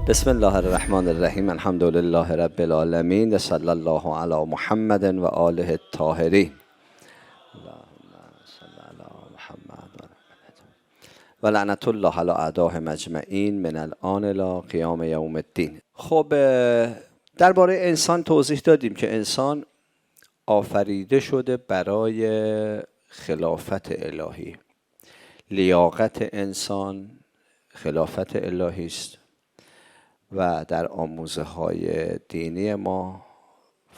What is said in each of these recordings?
بسم الله الرحمن الرحیم. الحمد لله رب العالمین و صلی الله علی محمد و آله الطاهرین. اللهم صل علی محمد و لعنت الله علی اعدائهم اجمعین من الان الی قیام یوم الدین. خب درباره انسان توضیح دادیم که انسان آفریده شده برای خلافت الهی. لیاقت انسان خلافت الهی است و در آموزه های دینی ما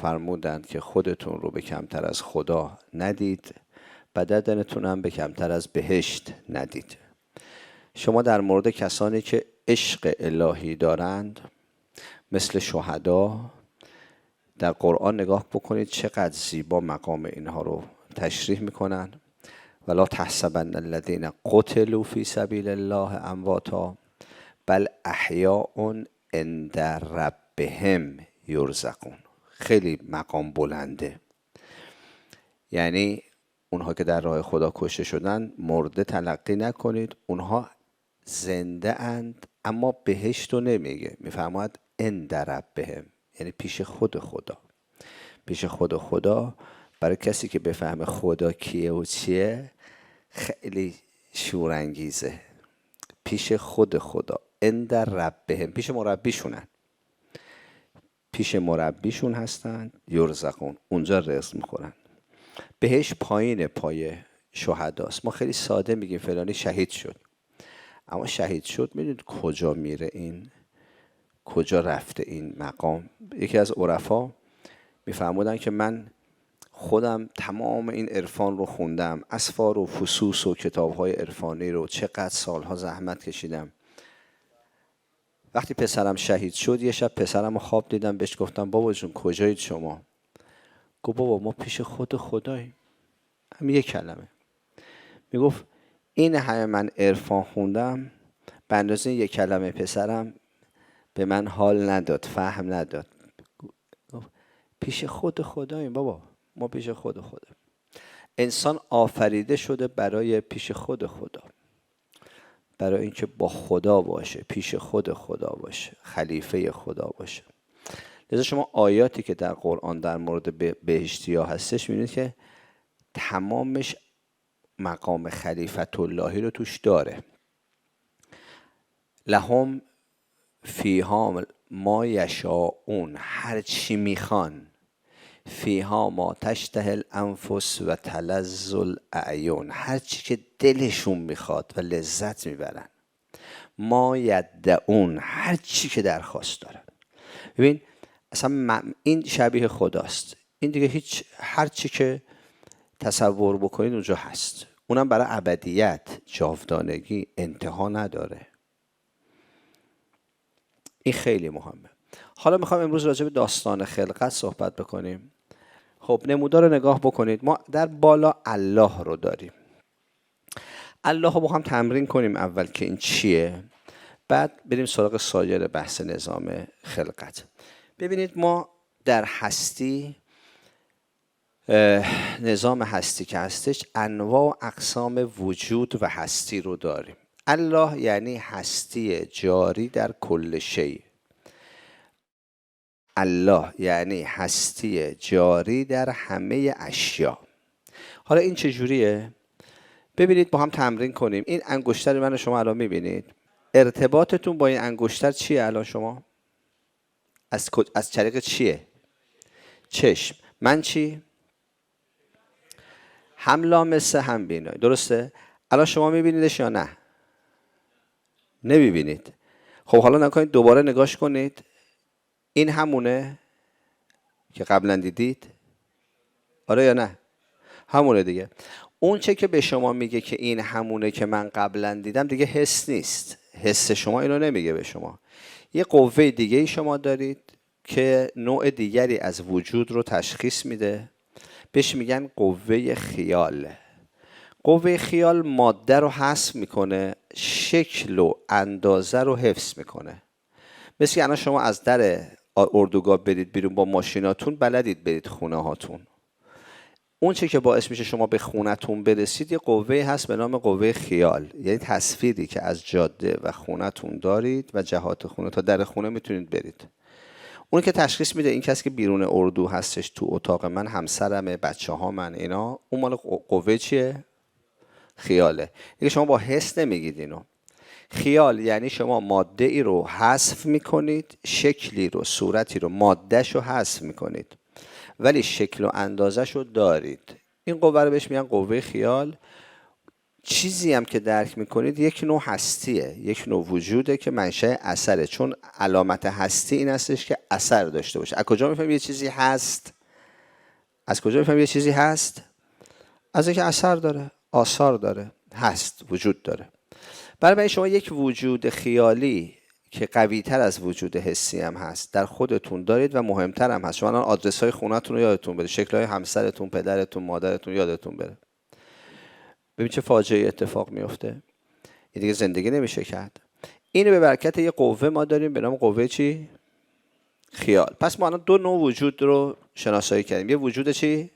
فرمودند که خودتون رو به کمتر از خدا ندید، بدنتون هم به کمتر از بهشت ندید. شما در مورد کسانی که عشق الهی دارند مثل شهدا در قرآن نگاه بکنید چقدر زیبا مقام اینها رو تشریح میکنن. ولا تحسبن الذین قتلوا فی سبیل الله امواتا بل احیاء عند ربهم یرزقون. خیلی مقام بلنده، یعنی اونها که در راه خدا کشته شدن مرده تلقی نکنید، اونها زنده اند اما بهشت رو نمیگه، میفرماید عند ربهم، یعنی پیش خود خدا. پیش خود خدا برای کسی که بفهمه خدا کیه و چیه خیلی شورانگیزه. پیش خود خدا عند ربهم، پیش مربیشونن، پیش مربیشون هستن، یرزقون، اونجا رزق میخورن. بهش پایین پای شهداست. ما خیلی ساده میگیم فلانی شهید شد، اما شهید شد میدونید کجا میره این؟ کجا رفته این مقام؟ یکی از عرفا میفرمودن که من خودم تمام این عرفان رو خوندم، اسفار و فصوص و کتاب‌های عرفانی رو چقدر سالها زحمت کشیدم. وقتی پسرم شهید شد یه شب پسرم رو خواب دیدم، بهش گفتم بابا جون کجایید شما؟ گفت بابا ما پیش خود خداییم. همین یک کلمه. میگفت این همه من عرفان خوندم به اندازه یک کلمه پسرم به من حال نداد، فهم نداد. گفت پیش خود خداییم بابا، ما پیش خود خدا. انسان آفریده شده برای پیش خود خدا، برای اینکه با خدا باشه، پیش خود خدا باشه، خلیفه خدا باشه. لذا شما آیاتی که در قرآن در مورد بهشتی‌ها هستش می‌بینید که تمامش مقام خلیفت اللهی رو توش داره. لهم فیها ما یشاءون، هر چی میخوان. فیها ما تشتهی الانفس و تلذ الاعین، هر چی که دلشون میخواد و لذت میبرن. ما یدعون، هر چی که درخواست دارن. ببین اصلا این شبیه خداست. این دیگه هیچ، هر چی که تصور بکنید اونجا هست. اونم برای ابدیت، جاودانگی، انتها نداره. این خیلی مهمه. حالا میخوام امروز راجع به داستان خلقت صحبت بکنیم. خب نمودار رو نگاه بکنید. ما در بالا الله رو داریم. الله رو با هم تمرین کنیم اول که این چیه، بعد بریم سراغ سایر بحث نظام خلقت. ببینید ما در هستی، نظام هستی که هستش، انواع و اقسام وجود و هستی رو داریم. الله یعنی هستی جاری در کل شیء. الله یعنی هستی جاری در همه اشیا. حالا این چجوریه؟ ببینید با هم تمرین کنیم. این انگشتر من شما الان میبینید. ارتباطتون با این انگشتر چیه الان شما؟ از طریق چیه؟ چشم. من چی؟ هم لامسه هم بینایی. درسته؟ الان شما میبینیدش یا نه؟ نمیبینید. خب حالا نکنید دوباره نگاش کنید. این همونه که قبلا دیدید؟ آره یا نه؟ همونه دیگه. اون چه که به شما میگه که این همونه که من قبلا دیدم دیگه حس نیست. حس شما اینو نمیگه به شما. یه قوه دیگه ای شما دارید که نوع دیگری از وجود رو تشخیص میده. بهش میگن قوه خیال. قوه خیال ماده رو حذف میکنه، شکل و اندازه رو حفظ میکنه. مثل الان شما از در اردوگاه برید بیرون با ماشیناتون، بلدید برید خونه هاتون. اون چه که باعث میشه شما به خونتون برسید یه قوه هست به نام قوه خیال، یعنی تصویری که از جاده و خونتون دارید و جهات خونه تا در خونه میتونید برید. اون که تشخیص میده این کسی که بیرون اردو هستش تو اتاق من همسرمه، بچه ها من، اینا، اون مال قوه چیه؟ خیاله. دیگه شما با حس نمیگید اینو. خیال یعنی شما ماده ای رو حذف میکنید، شکلی رو، صورتی رو، مادهش رو حذف میکنید ولی شکل و اندازش رو دارید. این قوه رو بهش میگن قوه خیال. چیزی هم که درک میکنید یک نوع هستیه، یک نوع وجوده که منشأ اثره، چون علامت هستی این هستش که اثر داشته باشه. از کجا میفهمید یه چیزی هست؟ از کجا میفهمید یه چیزی هست؟ از اینکه اثر داره، آثار داره، هست، وجود داره. برای شما یک وجود خیالی که قوی تر از وجود حسی هم هست در خودتون دارید و مهمتر هم هست. شما الان آدرس های خونه‌تون رو یادتون بره، شکل های همسرتون، پدرتون، مادرتون یادتون بره. ببین چه فاجعه اتفاق میفته. این دیگه زندگی نمیشه کرد. اینو به برکت یه قوه ما داریم به نام قوه چی؟ خیال. پس ما الان دو نوع وجود رو شناسایی کردیم. یه وجود چی؟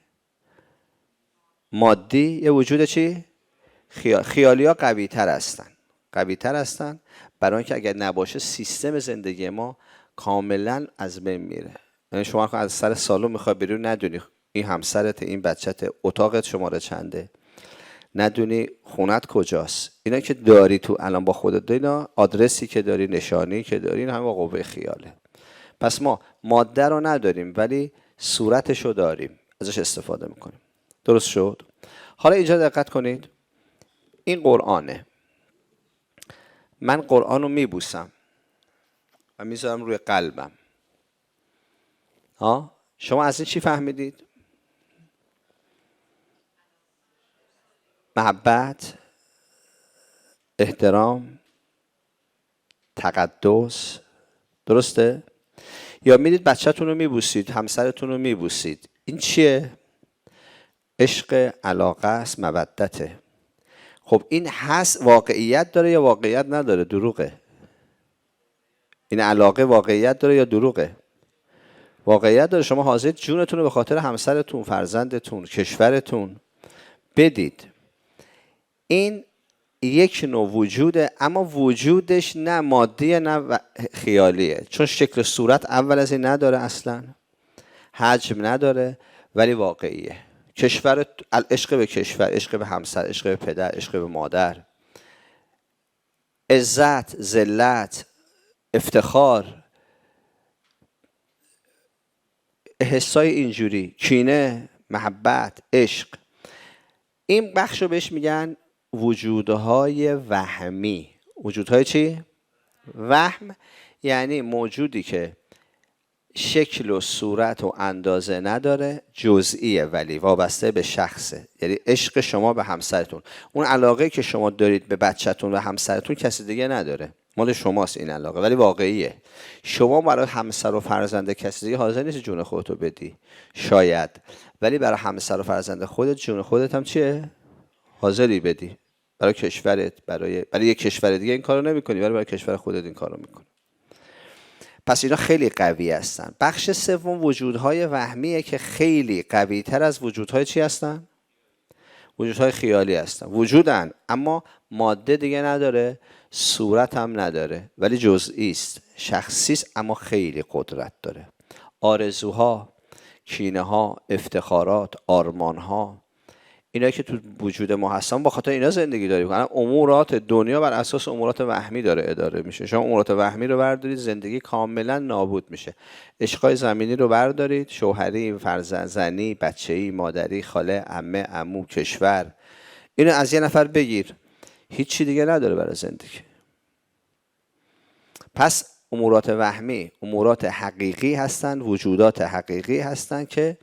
مادی، یه وجود چی؟ خیال. خیالی ها قوی تر هستن. قوی تر هستن برای اینکه اگر نباشه سیستم زندگی ما کاملا از بین میره. یعنی شما از سر سالن میخوای بری ندونی این همسرت، این بچت، اتاقت شماره چنده، ندونی خونت کجاست. اینا که داری تو الان با خودت داری، اینا آدرسی که داری، نشانی که داری، این همه با قوه خیاله. پس ما ماده رو نداریم ولی صورتش رو داریم، ازش استفاده میکنیم. درست شد؟ حالا اینجا دقت کنید. این قرآنه. من قرآن رو میبوسم و میذارم روی قلبم. شما از این چی فهمیدید؟ محبت، احترام، تقدس. درسته؟ یا میدید بچه‌تون رو میبوسید، همسرتون رو میبوسید. این چیه؟ عشق، علاقه است، مودته. خب این هست واقعیت داره یا واقعیت نداره؟ دروغه. این علاقه واقعیت داره یا دروغه؟ واقعیت داره. شما حاضر جونتون رو به خاطر همسرتون، فرزندتون، کشورتون بدید. این یک نوع وجوده، اما وجودش نه مادیه نه خیالیه، چون شکل صورت اول از این نداره، اصلا حجم نداره، ولی واقعیه. کشور، عشق به کشور، عشق به همسر، عشق به پدر، عشق به مادر، عزت، ذلت، افتخار، حسای اینجوری، کینه، محبت، عشق. این بخش رو بهش میگن وجودهای وهمی. وجودهای چی؟ وهم یعنی موجودی که شکل و صورت و اندازه نداره، جزئیه ولی وابسته به شخصه. یعنی عشق شما به همسرتون، اون علاقه که شما دارید به بچه‌تون و همسرتون کسی دیگه نداره، مال شماست این علاقه، ولی واقعیه. شما برای همسر و فرزند کسی دیگه حاضر نیستی جون خودتو بدی، شاید، ولی برای همسر و فرزند خودت جون خودت هم چیه؟ حاضری بدی. برای کشورت، برای یک کشور دیگه این کارو نمی‌کنی، ولی برای کشور خودت این کارو می‌کنی. پس اینا خیلی قوی هستن. بخش سوم وجودهای وهمیه که خیلی قوی تر از وجودهای چی هستن؟ وجودهای خیالی هستن. وجودن اما ماده دیگه نداره، صورت هم نداره، ولی جزئی است، شخصی است، اما خیلی قدرت داره. آرزوها، کینه ها، افتخارات، آرمان ها، اینا که تو وجود ما هستن با خاطر اینا زندگی داریم. امورات دنیا بر اساس امورات وهمی داره اداره میشه. شما امورات وهمی رو بردارید، زندگی کاملا نابود میشه. عشقای زمینی رو بردارید، شوهری، فرزندی، بچه‌ای، مادری، خاله، عمه، عمو، کشور، اینو از یه نفر بگیر، هیچی دیگه نداره برای زندگی. پس امورات وهمی امورات حقیقی هستند، وجودات حقیقی هستند که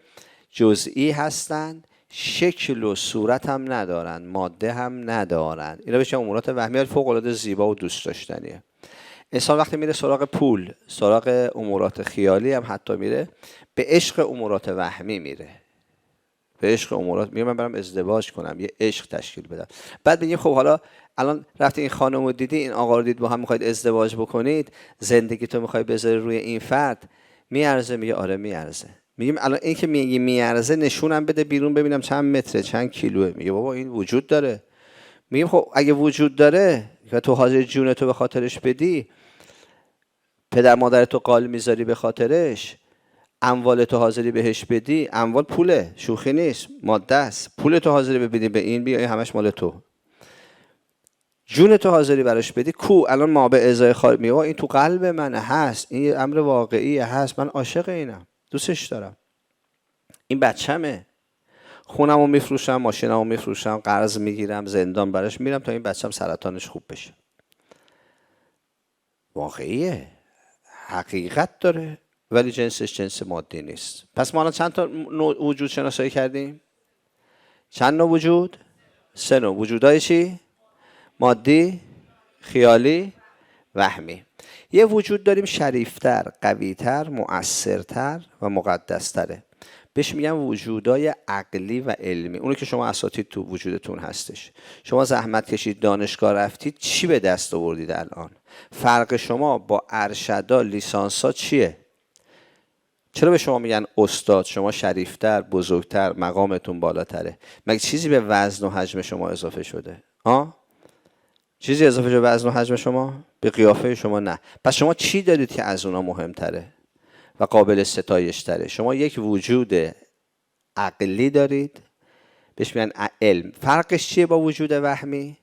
جزئی هستند، شکل و صورت هم ندارن، ماده هم ندارن. اینا بهش امورات وهمی فوق العاده زیبا و دوست داشتنیه. انسان وقتی میره سراغ پول، سراغ امورات خیالی هم حتی میره، به عشق امورات وهمی میره. به عشق امورات میگه من برم ازدواج کنم، یه عشق تشکیل بدم. بعد میگیم خب حالا الان رفتی این خانم رو دیدی، این آقا رو دید، با هم میخواید ازدواج بکنید، زندگی تو میخوای بذاری روی این فرد، میارزه؟ میگه آره میارزه. میگیم الان این که میگی میارزه نشونم بده بیرون ببینم چند متره چند کیلوه. میگه بابا این وجود داره. میگیم خب اگه وجود داره و تو حاضر جون تو به خاطرش بدی، پدر مادر تو قال میذاری به خاطرش، اموال تو حاضری بهش بدی، اموال پوله، شوخی نیست، ماده است، پول تو حاضری بدی به این، بیا این همش مال تو، جون تو حاضری براش بدی، کو الان ما به ازای خارج میگه این تو قلب من هست، این امر واقعی هست، من عاشق اینم، دوستش دارم، این بچمه، خونمو میفروشم، ماشینمو میفروشم، قرض میگیرم، زندان براش میرم تا این بچم سرطانش خوب بشه. واقعیه، حقیقت داره، ولی جنسش جنس مادی نیست. پس ما الان چند تا نوع وجود شناسایی کردیم؟ چند نوع وجود؟ 3 نوع. وجودای چی؟ مادی، خیالی، وهمی. یه وجود داریم شریفتر، قویتر، مؤثرتر و مقدستره. بهش میگن وجودای عقلی و علمی. اونو که شما اساتید تو وجودتون هستش. شما زحمت کشید، دانشگاه رفتید، چی به دست آوردید الان؟ فرق شما با ارشدا، لیسانسا چیه؟ چرا به شما میگن استاد؟ شما شریفتر، بزرگتر، مقامتون بالاتره. مگه چیزی به وزن و حجم شما اضافه شده؟ چیزی اضافه شده به وزن و حجم شما؟ به قیافه شما نه. پس شما چی دارید که از اونا مهمتره و قابل ستایش تره؟ شما یک وجود عقلی دارید، بهش میگن علم. فرقش چیه با وجود وهمی؟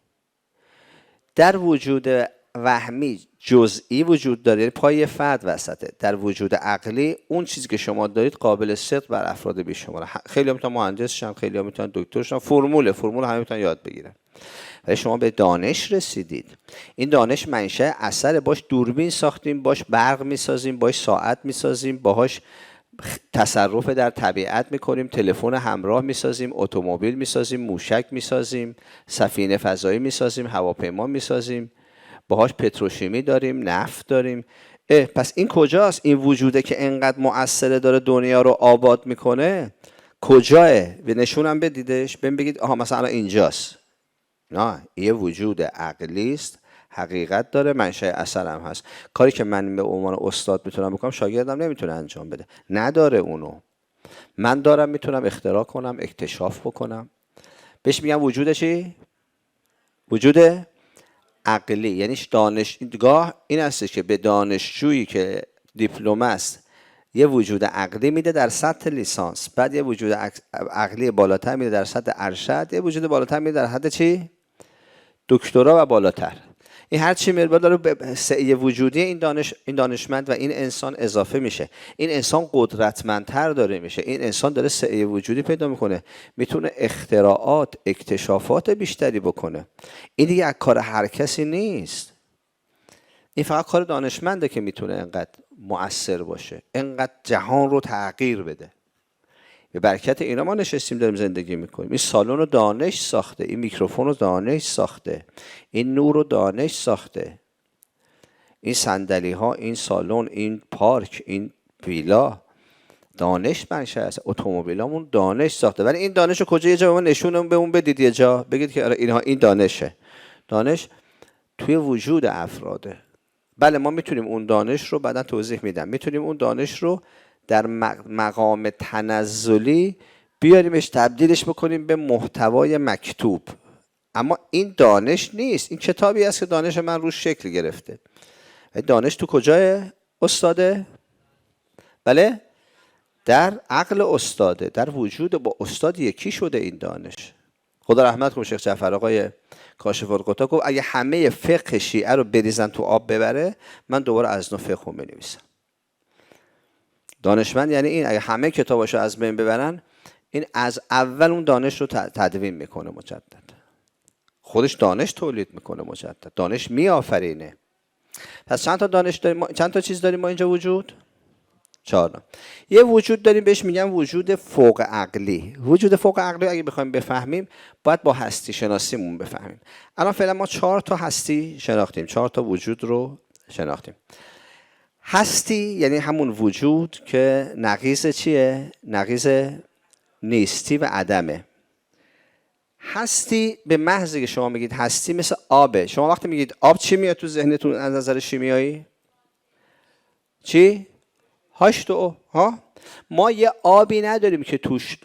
در وجود وهمی جزئی وجود داره، پای فرد وسطه. در وجود عقلی اون چیزی که شما دارید قابل صدق بر افراد بیشماره. خیلی میتونن مهندس شن، خیلی میتونن دکتر شن، فرمول همه میتونن یاد بگیرن. ولی شما به دانش رسیدید. این دانش منشأ اثر، باش دوربین ساختیم، باش برق میسازیم، باش ساعت میسازیم، باهاش تصرف در طبیعت میکنیم، تلفن همراه میسازیم، اتومبیل میسازیم، موشک میسازیم، سفینه فضایی میسازیم، هواپیما میسازیم، باهاش پتروشیمی داریم، نفت داریم. پس این کجاست؟ این وجوده که انقدر مؤثره، داره دنیا رو آباد میکنه، کجاه؟ به نشونم بدیدش، بهم بگید آها مثلا اینجاست. نه، یه وجود عقلی است، حقیقت داره، منشأ اثر هم هست. کاری که من به عنوان استاد میتونم بکنم شاگردم نمیتونه انجام بده، نداره اونو. من دارم، میتونم اختراع کنم، اکتشاف بکنم. بهش میگم وجود چی؟ وجود عقلی. یعنی دانشگاه این هستش که به دانشجویی که دیپلم است یه وجود عقلی میده در سطح لیسانس، بعد یه وجود عقلی بالاتر میده در سطح ارشد، یه وجود بالاتر میده در حد چی؟ دکترا و بالاتر. این هر چی میره داره به سعی وجودی این دانشمند و این انسان اضافه میشه. این انسان قدرتمندتر داره میشه. این انسان داره سعی وجودی پیدا میکنه، میتونه اختراعات، اکتشافات بیشتری بکنه. این دیگه از کار هر کسی نیست. این فقط کار دانشمنده که میتونه انقدر مؤثر باشه، انقدر جهان رو تغییر بده. به برکت اینا ما نشستیم داریم زندگی میکنیم. این سالن رو دانش ساخته، این میکروفون رو دانش ساخته، این نور رو دانش ساخته، این صندلی ها، این سالن، این پارک، این ویلا دانش منشأ است. اتومبیلامون دانش ساخته. ولی این دانش رو کجا؟ یه جا به ما نشونم به اون بدید، یه جا بگید که اینها این دانشه. دانش توی وجود افراده. بله ما میتونیم اون دانش رو بعدا توضیح میدم، میتونیم اون دانش رو در مقام تنزلی بیاریمش، تبدیلش بکنیم به محتوای مکتوب. اما این دانش نیست. این کتابی است که دانش من روش شکل گرفته. دانش تو کجاه استاده؟ بله در عقل استاده، در وجود با استاد یکی شده این دانش. خدا رحمت کنه شیخ جعفر آقای کاشف الغطا گفت اگه همه فقه شیعه رو بریزن تو آب ببره، من دوباره از نو فقه رو بنویسم. دانشمند یعنی این، اگه همه کتاباشو از بین ببرن، این از اول اون دانش رو تدوین میکنه مجدد. خودش دانش تولید میکنه مجدد، دانش میآفرینه. پس چند تا دانش داریم، چند تا چیز داریم ما اینجا وجود؟ 4. یه وجود داریم بهش میگن وجود فوق عقلی. وجود فوق عقلی اگه بخوایم بفهمیم باید با هستی شناسیمون بفهمیم. الان فعلا ما 4 تا هستی شناختیم، 4 تا وجود رو شناختیم. هستی یعنی همون وجود که نقیض چیه؟ نقیض نیستی و عدمه. هستی به محضی که شما میگید هستی مثل آبه. شما وقتی میگید آب چی میاد تو ذهنتون از نظر شیمیایی؟ چی؟ H2O ها؟ ما یه آبی نداریم که توش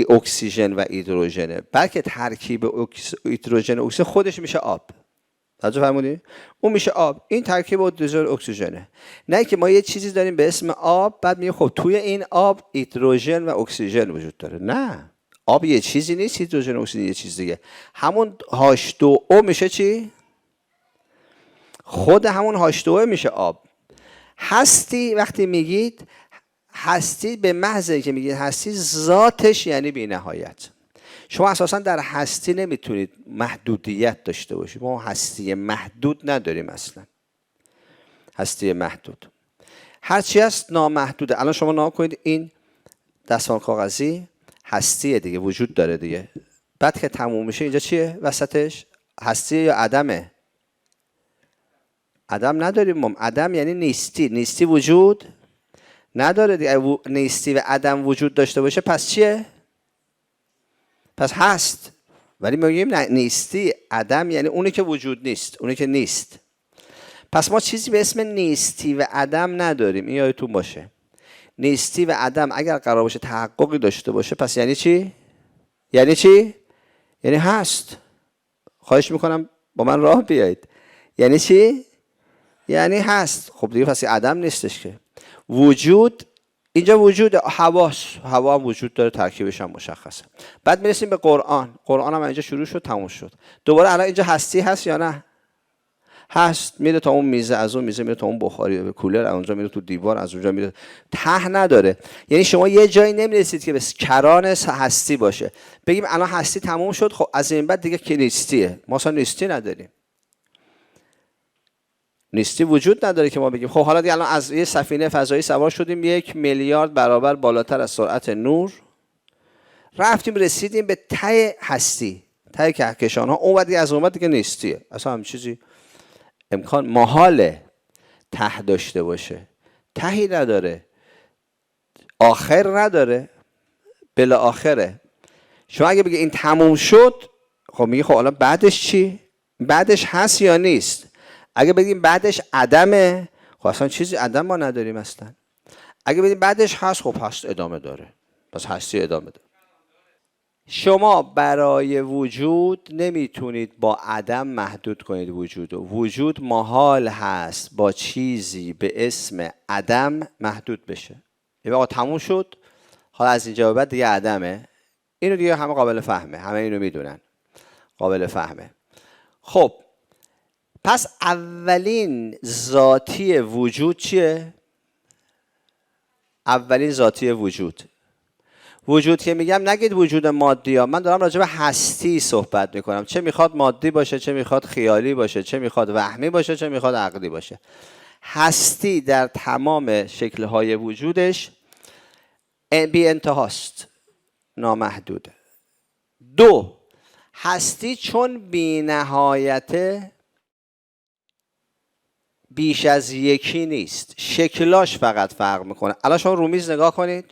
اکسیژن و هیدروژنه، بلکه ترکیب هیدروژن و اکسیژن خودش میشه آب. توجه فرمودید؟ اون میشه آب، این ترکیب هیدروژن و اکسیژنه. نه که ما یه چیزی داریم به اسم آب، بعد میگه خب توی این آب هیدروژن و اکسیژن وجود داره. نه، آب یه چیزی نیست، هیدروژن و اکسیژن یه چیز دیگه. همون H2O میشه چی؟ خود همون H2O میشه آب. هستی وقتی میگید هستی، به محض اینکه میگید هستی، ذاتش یعنی بی‌نهایت. شما اساسا در هستی نمیتونید محدودیت داشته باشید. ما هستی محدود نداریم اصلا. هستی محدود هرچی هست نامحدوده. الان شما نگاه کنید، این دستمال کاغذی هستیه دیگه، وجود داره دیگه. بعد که تموم میشه اینجا چیه وسطش؟ هستی یا عدمه؟ عدم نداریم ما. عدم یعنی نیستی. نیستی وجود نداره دیگه. نیستی و عدم وجود داشته باشه پس چیه؟ پس هست. ولی ما میگیم نیستی عدم یعنی اونی که وجود نیست، اونی که نیست. پس ما چیزی به اسم نیستی و عدم نداریم. این یادتون باشه. نیستی و عدم اگر قرار باشه تحققی داشته باشه پس یعنی چی؟ یعنی چی؟ یعنی هست. خواهش میکنم با من راه بیایید. یعنی چی؟ یعنی هست. خب دیگه پس عدم نیستش که. وجود، اینجا وجود حواس، هوا هم وجود داره، ترکیبش هم مشخصه. بعد میرسیم به قرآن. قرآن هم اینجا شروع شد تموم شد. دوباره الان اینجا هستی هست یا نه؟ هست. میره تا اون میزه، از اون میزه میره تا اون بخاری به کولر، از اونجا میره تو دیوار، از اونجا میره. ته نداره. یعنی شما یه جایی نمیرسید که به کران هستی باشه بگیم الان هستی تموم شد، خب از این بعد دیگه که نیستیه. ما اصلا نیستی نداریم. نیستی وجود نداره که ما بگیم خب حالا دیگه الان از یه سفینه فضایی سوار شدیم 1 میلیارد برابر بالاتر از سرعت نور، رفتیم رسیدیم به ته هستی، ته کهکشان ها. اون بعد از اون بعد دیگه نیستیه. اصلا هم چیزی امکان محاله ته داشته باشه. تهی نداره، آخر نداره، بلا آخره. شما اگه بگی این تموم شد، خب میگه خب حالا بعدش چی؟ بعدش هست یا نیست؟ اگه بگیم بعدش عدمه، خب اصلا چیزی عدم ما نداریم اصلا. اگه بگیم بعدش هست، خب هست ادامه داره، پس هستی ادامه داره. شما برای وجود نمیتونید با عدم محدود کنید وجود. وجود محال هست با چیزی به اسم عدم محدود بشه. یه آقا تموم شد، حالا از اینجا به بعد دیگه عدمه. اینو دیگه همه قابل فهمه، همه اینو میدونن، قابل فهمه. خب پس اولین ذاتی وجود چیه؟ اولین ذاتی وجود که میگم نگید وجود مادی ها، من دارم راجع به هستی صحبت میکنم. چه میخواد مادی باشه، چه میخواد خیالی باشه، چه میخواد وهمی باشه، چه میخواد عقلی باشه. هستی در تمام شکل‌های وجودش بی انتهاست، نامحدوده. 2، هستی چون بی نهایته بیش از یکی نیست، شکلاش فقط فرق میکنه. الان شما رو میز نگاه کنید،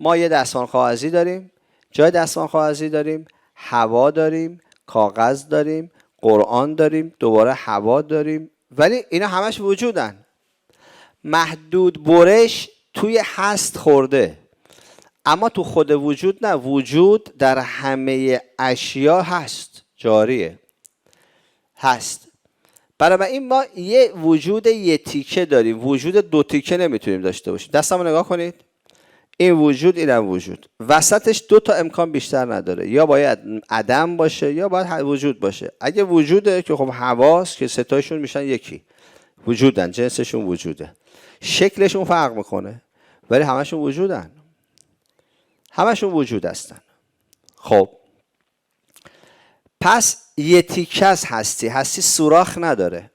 ما یه دستمال کاغذی داریم، جای دستمال کاغذی داریم، هوا داریم، کاغذ داریم، قرآن داریم، دوباره هوا داریم، ولی اینا همش وجودن. محدود برش توی هست خورده، اما تو خود وجود نه. وجود در همه اشیا هست، جاریه، هست. بنابراین ما یه وجود یه تیکه داریم، وجود 2 تیکه نمیتونیم داشته باشیم. دستمو نگاه کنید، این وجود، اینم وجود، وسطش 2 تا امکان بیشتر نداره. یا باید عدم باشه یا باید وجود باشه. اگه وجوده که خب هواست که 3 تاشون میشن یکی، وجودن، جنسشون وجوده، شکلشون فرق میکنه ولی همشون وجودن، همشون وجود هستن. خب پس یه تیکه از هستی سوراخ نداره.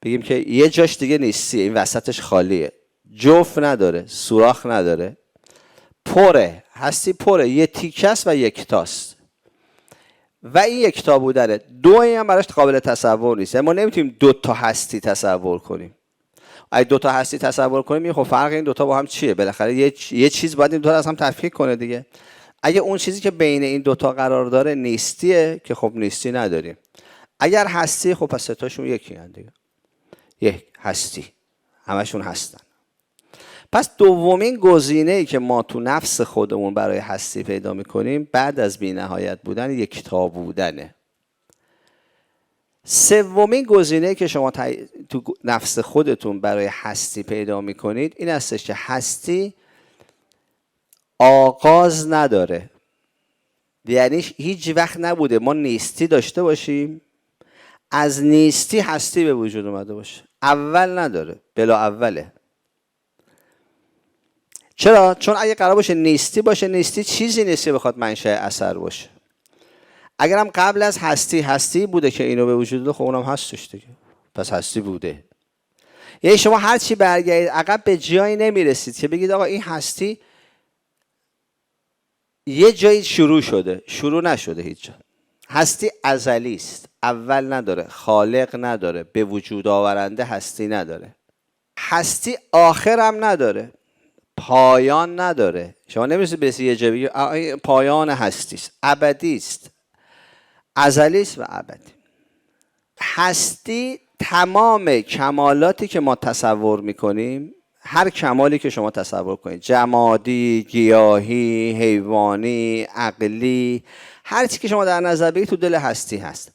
بگیم که یه جاش دیگه نیستی، این وسطش خالیه، جوف نداره، سوراخ نداره، پره. هستی پره، یه تیکه است و یکتاست. و این یکتا بودنه. 2 هم براش قابل تصور نیست. ما نمیتونیم 2 تا هستی تصور کنیم. اگه 2 تا هستی تصور کنیم، خب فرق این 2 تا با هم چیه؟ بالاخره یه چیز باید این 2 تا از هم تفکیک کنه دیگه. اگه اون چیزی که بین این 2 تا قرار داره نیستیه، که خب نیستی نداریم. اگر هستی، خب پس 3 تاشون یکی هستن دیگه. یک هستی، همشون هستن. پس دومین گزینه‌ای که ما تو نفس خودمون برای هستی پیدا میکنیم بعد از بی‌نهایت بودن یکتا بودنه. سومین گزینه‌ای که شما تو نفس خودتون برای هستی پیدا میکنید این هستش که هستی آغاز نداره. یعنی هیچ وقت نبوده ما نیستی داشته باشیم، از نیستی هستی به وجود اومده باشه. اول نداره، بلا اوله. چرا؟ چون اگه قرار باشه نیستی باشه، نیستی چیزی نیستی بخواد منشأ اثر باشه. اگرم قبل از هستی بوده که اینو به وجود داده، خب اونم هستش دیگه، پس هستی بوده. یعنی شما هر چی برگردید عقب به جایی نمیرسید که بگید آقا این هستی یه جایی شروع شده، شروع نشده هیچ جا. هستی ازلی است، اول نداره، خالق نداره، به وجود آورنده هستی نداره. هستی آخر هم نداره، پایان نداره. شما نمی‌رسید به یه جایی بگید پایان هستی است، ابدی است، ازلی است و ابدی. هستی تمام کمالاتی که ما تصور میکنیم، هر کمالی که شما تصور کنید، جمادی، گیاهی، حیوانی، عقلی، هر چی که شما در نظر بگیرید تو دل هستی هست.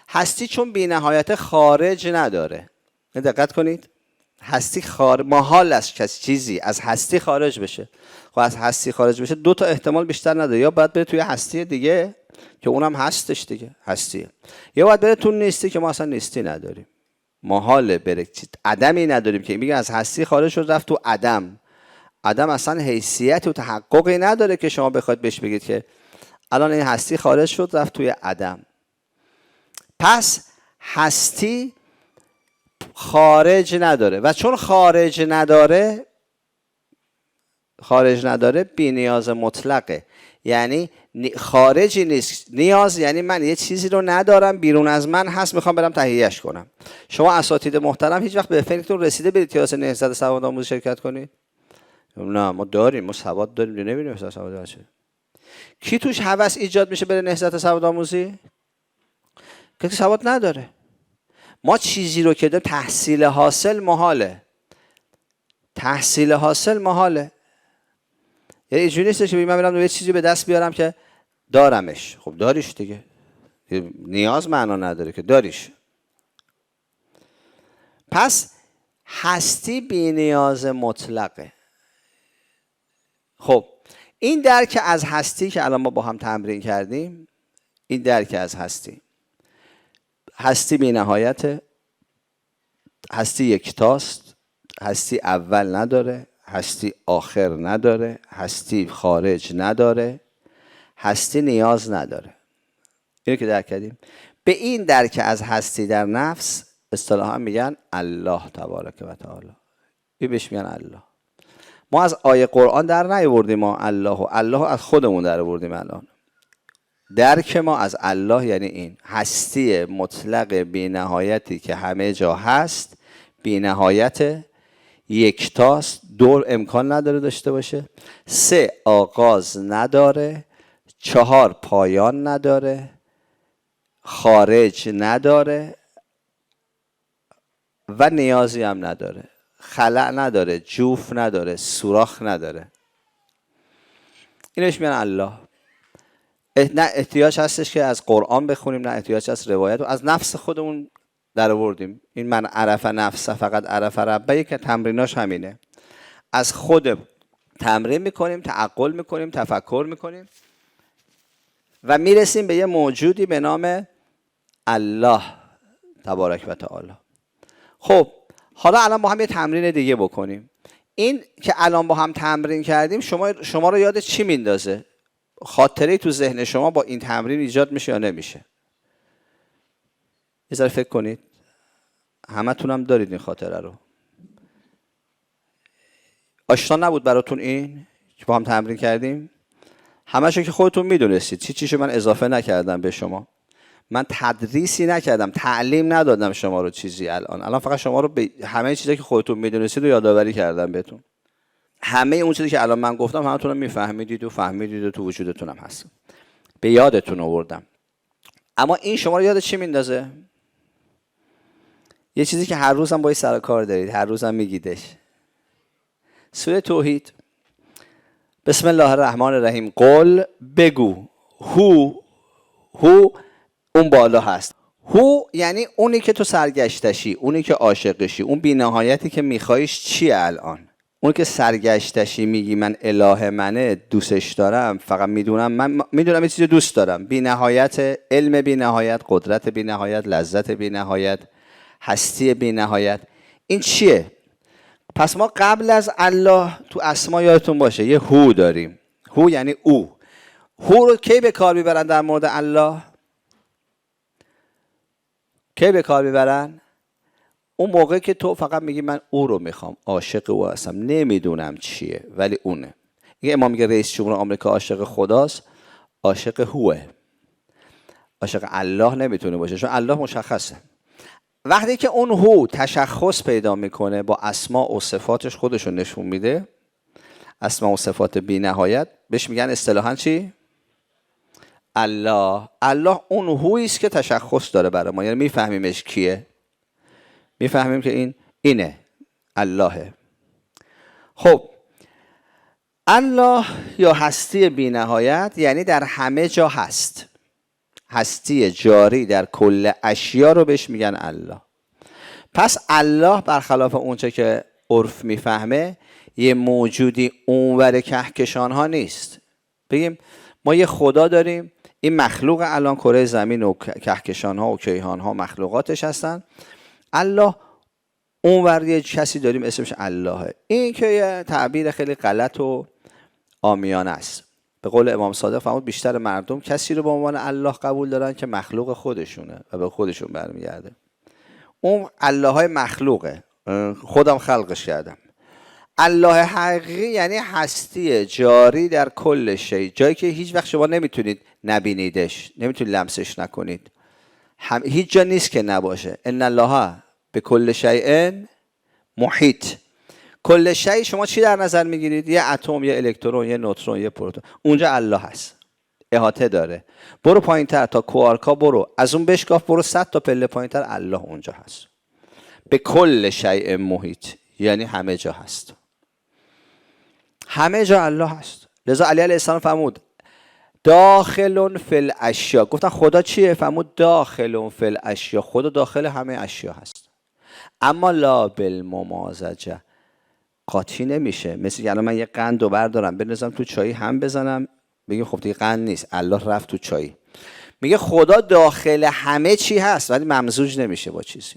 هستی چون بی نهایت خارج نداره. دقت کنید، هستی محال است که چیزی از هستی خارج بشه. خب از هستی خارج بشه دو تا احتمال بیشتر نداره، یا باید بره توی هستی دیگه که اونم هستش دیگه، هستیه، یا باید بره تو نیستی که ما اصلا نیستی نداریم. محاله بره، عدمی نداریم که میگه از هستی خارج شد رفت تو عدم. عدم اصلا حیثیت و تحققی نداره که شما بخواید بهش بگید که الان این هستی خارج شد رفت توی عدم. پس هستی خارج نداره و چون خارج نداره بی نیاز مطلقه. یعنی خارجی نیست. نیاز یعنی من یه چیزی رو ندارم، بیرون از من هست، میخوام برم تهیهش کنم. شما اساتید محترم هیچ وقت به فکرتون رسیده برید کلاس نهضت سواد آموزی شرکت کنید؟ نه، ما داریم، ما سواد داریم، نمیبینیم سواد باشه. کی توش هوس ایجاد میشه بره نهضت سواد آموزی؟ کسی سواد نداره. ما چیزی رو که داریم تحصیل حاصل محاله. تحصیل حاصل محاله. یعنی اینجوری نیستش که من برم یه چیزی به دست بیارم که دارمش. خب داریش دیگه. نیاز معنا نداره که داریش. پس هستی بی نیاز مطلقه. خب این درک از هستی که الان ما با هم تمرین کردیم، این درک از هستی بی نهایته، هستی یکتاست، هستی اول نداره، هستی آخر نداره، هستی خارج نداره، هستی نیاز نداره. اینو که درک کردیم، به این درک از هستی در نفس اصطلاحا میگن الله تبارک و تعالی. این بهش میگن الله. ما از آیه قرآن در نیاوردیم، ما الله از خودمون در آوردیم. الان درک ما از الله یعنی این هستی مطلق بی نهایتی که همه جا هست، بی نهایت، یکتاست، دور امکان نداره داشته باشه، 3 آغاز نداره، 4 پایان نداره، خارج نداره و نیازی هم نداره، خلأ نداره، جوف نداره، سوراخ نداره. اینش میگن الله. نه احتیاج هستش که از قرآن بخونیم، نه احتیاج هست روایت رو از نفس خودمون در آوردیم. این من عرف نفسه فقط عرف ربه که تمریناش همینه. از خود تمرین میکنیم، تعقل میکنیم، تفکر میکنیم و میرسیم به یه موجودی به نام الله تبارک و تعالی. خب حالا الان با هم یه تمرین دیگه بکنیم. این که الان با هم تمرین کردیم شما رو یاد چی میندازه؟ خاطره تو ذهن شما با این تمرین ایجاد میشه یا نمیشه؟ یه ذره فکر کنید. همتون هم دارید این خاطره رو. آشنا نبود براتون این که با هم تمرین کردیم؟ همه‌شو که خودتون میدونستید، چیزی من اضافه نکردم به شما. من تدریسی نکردم، تعلیم ندادم شما رو چیزی. الان فقط شما رو به همه چیزایی که خودتون میدونستید رو یادآوری کردم بهتون. همه اون چیزی که الان من گفتم همتون رو میفهمیدید و فهمیدید و تو وجودتون هم هست. به یادتون آوردم. اما این شما رو یاد چی میندازه؟ یه چیزی که هر روز هم باهاش سر کار دارید، هر روز هم میگیدش. سوره توحید. بسم الله الرحمن الرحیم. قل بگو. هو اون بالا هست. هو یعنی اونی که تو سرگشتشی، اونی که عاشقشی، اون بی‌نهایتی که میخوایش چیه الان؟ اون که سرگشتشی میگی من اله منه، دوستش دارم، فقط من میدونم یه چیزی دوست دارم، بی‌نهایت، علم بی‌نهایت، قدرت بی‌نهایت، لذت بی‌نهایت، هستی بی‌نهایت. این چیه؟ پس ما قبل از الله تو اسما یادتون باشه یه هو داریم. هو یعنی او. هو رو کی به کار میبرن در مورد الله؟ کی به کار میبرن؟ اون موقع که تو فقط میگی من او رو میخوام، عاشق او هستم، نمیدونم چیه ولی اونه. این امام میگه رئیس جمهور آمریکا عاشق خداست، عاشق هوه. عاشق الله نمیتونه باشه چون الله مشخصه. وقتی که اون هو تشخص پیدا میکنه با اسما و صفاتش خودشو نشون میده، اسما و صفات بی نهایت، بهش میگن اصطلاحاً چی؟ الله. الله اون هویی است که تشخص داره برای ما، یعنی میفهمیمش کیه، میفهمیم که اینه اللهه. خب الله یا هستی بی نهایت یعنی در همه جا هست، هستی جاری در کل اشیا رو بهش میگن الله. پس الله برخلاف اونچه که عرف میفهمه یه موجودی اونور کهکشان ها نیست. بگیم ما یه خدا داریم، این مخلوق الان کره زمین و کهکشان ها و کیهان ها مخلوقاتش هستن. الله اونور یه کسی داریم اسمش اللهه. این که یه تعبیر خیلی غلط و عامیانه است. به قول امام صادق فرمود بیشتر مردم کسی رو به عنوان الله قبول دارن که مخلوق خودشونه و به خودشون برمیگرده. اون الله های مخلوقه، خودم خلقش کردم. الله حقیقی یعنی هستی جاری در کل شی، جایی که هیچ وقت شما نمیتونید نبینیدش، نمیتونید لمسش نکنید، هیچ جا نیست که نباشه. ان الله به کل شیء محیط. کل شی شما چی در نظر میگیرید؟ یه اتم، یه الکترون، یه نوترون، یه پروتون. اونجا الله هست، احاطه داره. برو پایینتر تا کوارکا برو، از اون بشکاف برو 100 تا پله پایینتر، الله اونجا هست. به کل شیء محیط یعنی همه جا هست، همه جا الله هست. لذا علی علیه السلام فرمود داخل فی الاشیا. گفتن خدا چیه؟ فرمود داخل فی الاشیا، خدا داخل همه اشیا هست. اما لا بالممازجه، قاطی نمیشه. مثل که الان من یه قند رو بردارم بندازم تو چایی هم بزنم، بگیم خب دیگه قند نیست، الله رفت تو چایی. میگه خدا داخل همه چی هست ولی ممزوج نمیشه با چیزی.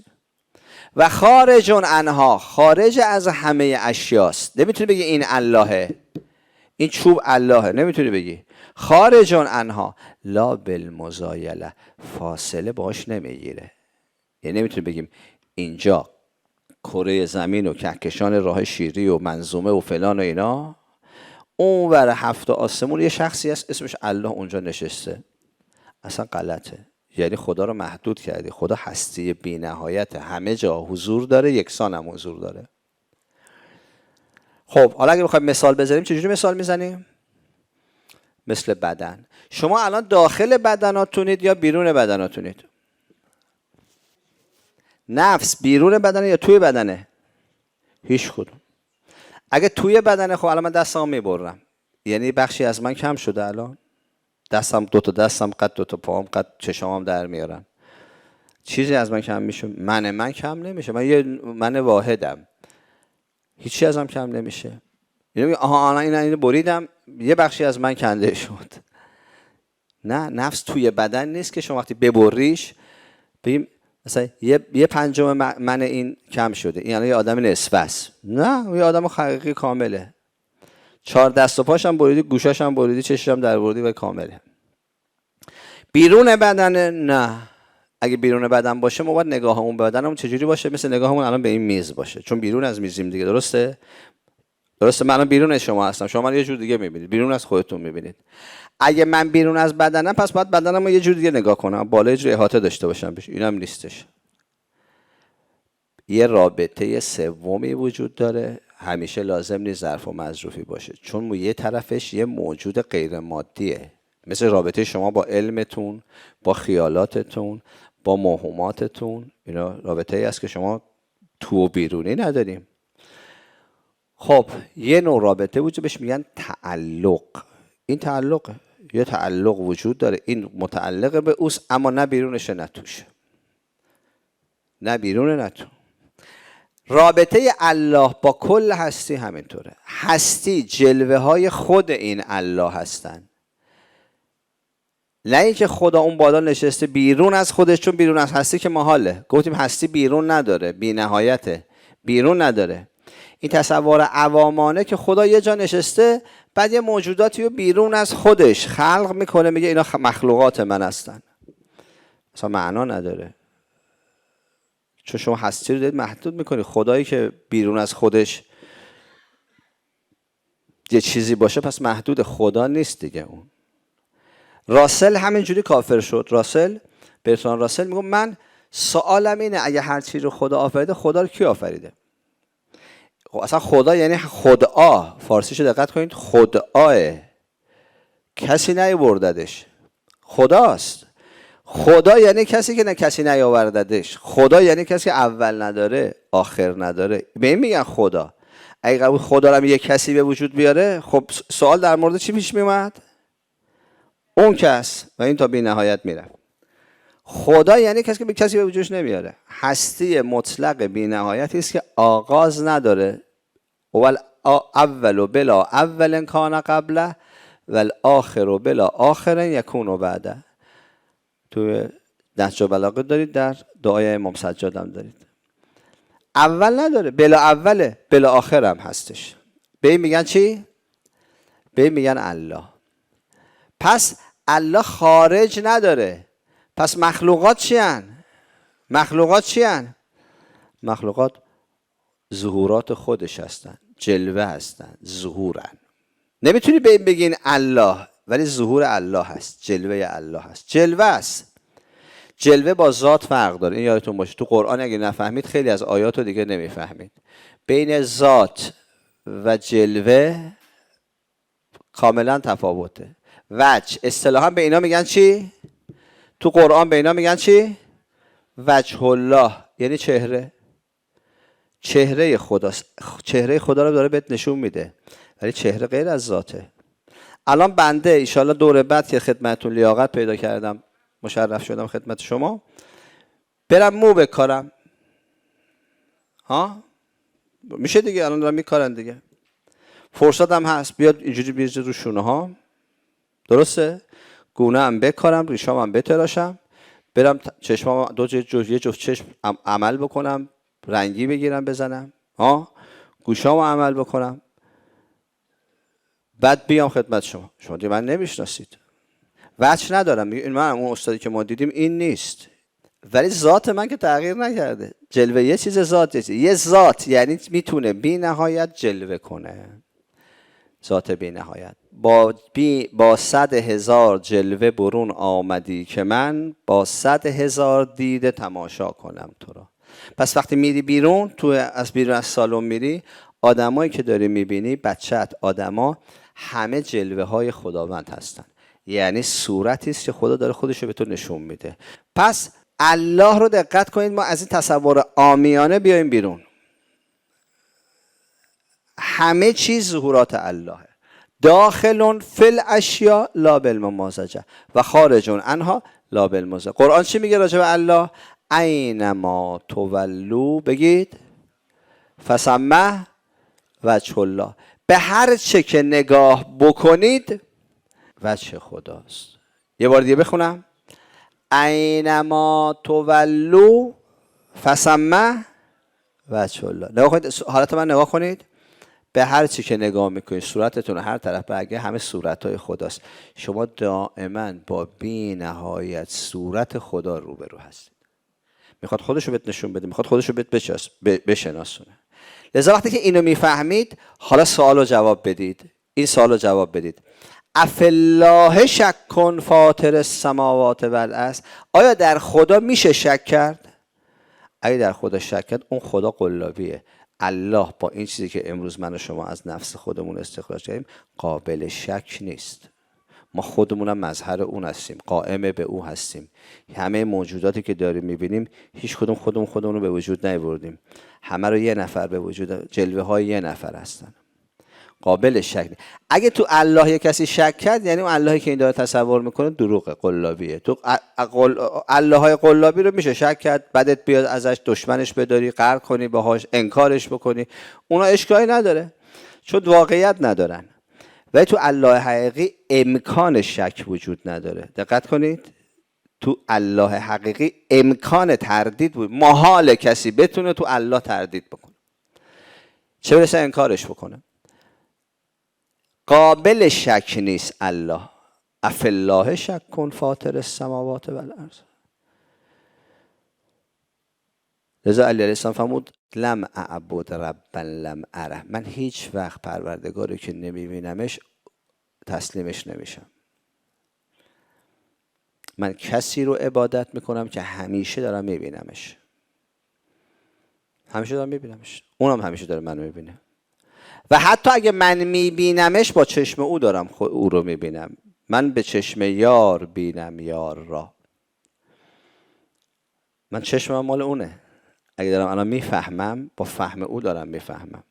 و خارج عنها، خارج از همه اشیاست. نمیتونی بگی این اللهه، این چوب اللهه، نمیتونی بگی. خارج عنها لا بالمزایله، فاصله باش نمیگیره. یعنی نمیتونی بگیم اینجا کره زمین و کهکشان راه شیری و منظومه و فلان و اینا، اون ور 7 آسمون یه شخصی هست اسمش الله اونجا نشسته. اصلا غلطه. یعنی خدا رو محدود کردی. خدا هستی بی نهایت، همه جا حضور داره، یکسان هم حضور داره. خب حالا اگه بخوایم مثال بزنیم چجوری مثال میزنیم؟ مثل بدن. شما الان داخل بدناتونید یا بیرون بدناتونید؟ نفس بیرون بدنه یا توی بدنه؟ هیچ کدوم. اگه توی بدنه خب الان من دستمو میبرم، یعنی بخشی از من کم شده. الان دستم، 2 تا دستم قد 2 تا پاهم قد چشامم در میارن. چیزی از من کم میشه؟ من کم نمیشه. من یه من واحدم، هیچی ازم کم نمیشه. یعنی آها اینو بریدم یه بخشی از من کنده شد. نه، نفس توی بدن نیست که شما وقتی ببریش بگیم مثلا یه پنجم من این کم شده، این یعنی یه آدم نصف است. نه، یه آدم حقیقی کامله. 4 دست و پاشم بریدی، گوشاشم بریدی، چششم در بردی و کامله. بیرون بدن نه. اگه بیرون بدن باشه ما باید نگاهمون به بدنمون چجوری باشه؟ مثل نگاهمون الان به این میز باشه، چون بیرون از میزیم دیگه. درسته؟ من بیرون از شما هستم، شما من یه جور دیگه میبینید، بیرون از خودتون میبینید. اگه من بیرون از بدنم پس باید بدنمو یه جور دیگه نگاه کنم، بالا یه جور احاطه داشته باشم بهش. اینم نیستش. یه رابطه سومی وجود داره، همیشه لازم نیست ظرف و مظروفی باشه، چون یه طرفش یه موجود غیر مادیه. مثل رابطه شما با علمتون، با خیالاتتون، با موهوماتتون. اینا رابطه ای است که شما تو و بیرونی نداریم. خب یه نوع رابطه وجود بهش میگن تعلق. این تعلقه، یه تعلق وجود داره، این متعلق به اوست، اما نه بیرونشه نه توشه، نه بیرونه نه تو. رابطه الله با کل هستی همینطوره. هستی جلوه های خود این الله هستن، نه اینکه خدا اون بالا نشسته بیرون از خودش، چون بیرون از هستی که محاله. گفتیم هستی بیرون نداره، بی نهایته، بیرون نداره. این تصور عوامانه که خدا یه جا نشسته بعد یه موجوداتی رو بیرون از خودش خلق میکنه، میگه اینا مخلوقات من هستن، اصلا معنا نداره. چون شما هستی رو دارید محدود میکنید. خدایی که بیرون از خودش یه چیزی باشه پس محدود، خدا نیست دیگه. اون راسل همینجوری کافر شد. برتراند راسل میگه من سوالم اینه اگه هر چیز رو خدا آفریده، خدا رو کی آفریده؟ اصلا خدا یعنی خدا، فارسیشو دقت کنید، خداه، کسی نیاورددش، خداست. خدا یعنی کسی که نه کسی نیاورددش. خدا یعنی کسی که اول نداره آخر نداره، به این میگن خدا. اگه قبول خدا رو یه کسی به وجود بیاره، خب سوال در مورد چی پیش میومد؟ اون کس، و این تا بی نهایت میره. خدا یعنی کسی که به کسی به وجودش نمیاره. هستی مطلق بی نهایتی است که آغاز نداره. اول بلا اول کان قبله والآخر بلا آخر یکون بعده. تو نهج البلاغه دارید، در دعای امام سجاد هم دارید. اول نداره، بلا اوله، بلا آخر هم هستش. به این میگن چی؟ به این میگن الله. پس الله خارج نداره. پس مخلوقات چی هن؟ مخلوقات ظهورات خودش هستن، جلوه هستن، ظهورن. نمیتونی به این بگین الله، ولی ظهور الله هست، جلوه الله هست، جلوه است. جلوه با ذات فرق داره، این یادتون باشه. تو قرآن اگه نفهمید خیلی از آیات رو دیگه نمیفهمید. بین ذات و جلوه کاملا تفاوته. وجه اصطلاحا به اینا میگن چی؟ تو قرآن به اینا میگن چی؟ وجه الله، یعنی چهره خداست. چهره خدا رو داره بهت نشون میده، ولی چهره غیر از ذاته. الان بنده ایشالله دور بعد که خدمتتون لیاقت پیدا کردم، مشرف شدم خدمت شما، برم مو بکارم، ها میشه دیگه، الان دارم میکارن دیگه، فرصتم هست، بیاد اینجوری بیاد رو شونه ها، درسته؟ گونه هم بکارم، ریشام هم بتراشم، برم چشمام یه جفت چشم عمل بکنم، رنگی بگیرم بزنم، ها گوشامو عمل بکنم، بعد بیام خدمت شما. شما دیگه من نمیشناسید، وجه ندارم. من اون استادی که ما دیدیم این نیست، ولی ذات من که تغییر نکرده. جلوه یه چیز، ذات یه ذات، یعنی میتونه بی نهایت جلوه کنه. ذات بی نهایت. با 100,000 جلوه برون آمدی که من با 100,000 دیده تماشا کنم تو را. پس وقتی میری بیرون، از بیرون از سالن میری، آدمایی که داری میبینی، بچت آدما، همه جلوه های خداوند هستن. یعنی صورتی است که خدا داره خودش رو به تو نشون میده. پس الله رو دقت کنید، ما از این تصور عامیانه بیایم بیرون. همه چیز ظهورات اللهه. داخلون فی الاشیاء لا بالممازجه و خارجون عنها لا بالمزاحمه. قرآن چی میگه راجع به الله؟ اینما تولوا، بگید، فثمه وجه الله. به هر چه که نگاه بکنید وجه خداست. یه بار دیگه بخونم، اینما تولوا فثمه وجه الله. نگاه کنید، حالت من نگاه کنید، به هر چی که نگاه میکنید، صورتتون هر طرف برگه، همه صورتهای خداست. شما دائما با بی نهایت صورت خدا روبرو هستید. میخواد خودشو بهت نشون بده، میخواد خودشو بهت بشناسونه. لذا وقتی که اینو میفهمید، حالا سوالو جواب بدید. این سوالو جواب بدید. افالله شک فاطر السماوات والارض. آیا در خدا میشه شک کرد؟ اگه در خدا شک کرد، اون خدا قلابیه. الله با این چیزی که امروز من و شما از نفس خودمون استخراج کردیم قابل شک نیست. ما خودمونم مظهر اون هستیم، قائم به او هستیم. همه موجوداتی که داریم میبینیم هیچ کدوم خودمون رو به وجود نیاوردیم، همه رو یه نفر به وجود، جلوه های یه نفر هستن، قابل شک. اگه تو الله یک کسی شک کرد یعنی اون اللهی که این داره تصور میکنه دروغه، قلابیه. تو الله های قلابی رو میشه شک کرد، بدت بیاد ازش، دشمنش بداری، قهر کنی باهاش، انکارش بکنی، اونا اشکالی نداره چون واقعیت ندارن. ولی تو الله حقیقی امکان شک وجود نداره. دقت کنید، تو الله حقیقی امکان تردید بود. محال کسی بتونه تو الله تردید بکنه، چه برسه انکارش بکنه. قابل شک نیست الله. افالله شک کن فاطر السماوات و الارض. لذا علی علیه السلام فرمود لم اعبد ربا لم اره، من هیچ وقت پروردگاری که نمیبینمش تسلیمش نمیشم. من کسی رو عبادت میکنم که همیشه دارم میبینمش، همیشه دارم میبینمش، اونم همیشه داره منو میبینه. و حتی اگه من میبینمش با چشم او دارم او رو میبینم. من به چشم یار بینم یار را. من چشمم مال اونه. اگه دارم الان میفهمم، با فهم او دارم میفهمم.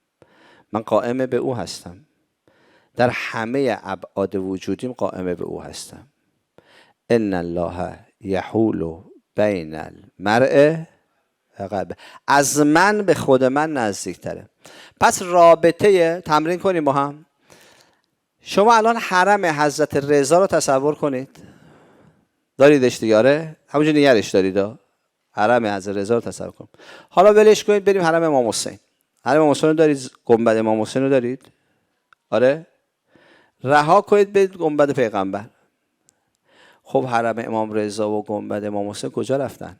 من قائم به او هستم. در همه ابعاد وجودیم قائم به او هستم. ان الله یحول بین المرء و قلبه. از من به خود من نزدیک تره. پس رابطه، تمرین کنیم با هم. شما الان حرم حضرت رضا رو تصور کنید، داریدش دیگه؟ آره، همونجا نگرش دارید. حرم حضرت رضا رو تصور کنید. حالا ولش کنید بریم حرم امام حسین. حرم امام حسین رو دارید؟ گنبد امام حسین رو دارید؟ آره، رها کنید برید گنبد پیغمبر. خب حرم امام رضا و گنبد امام حسین کجا رفتن؟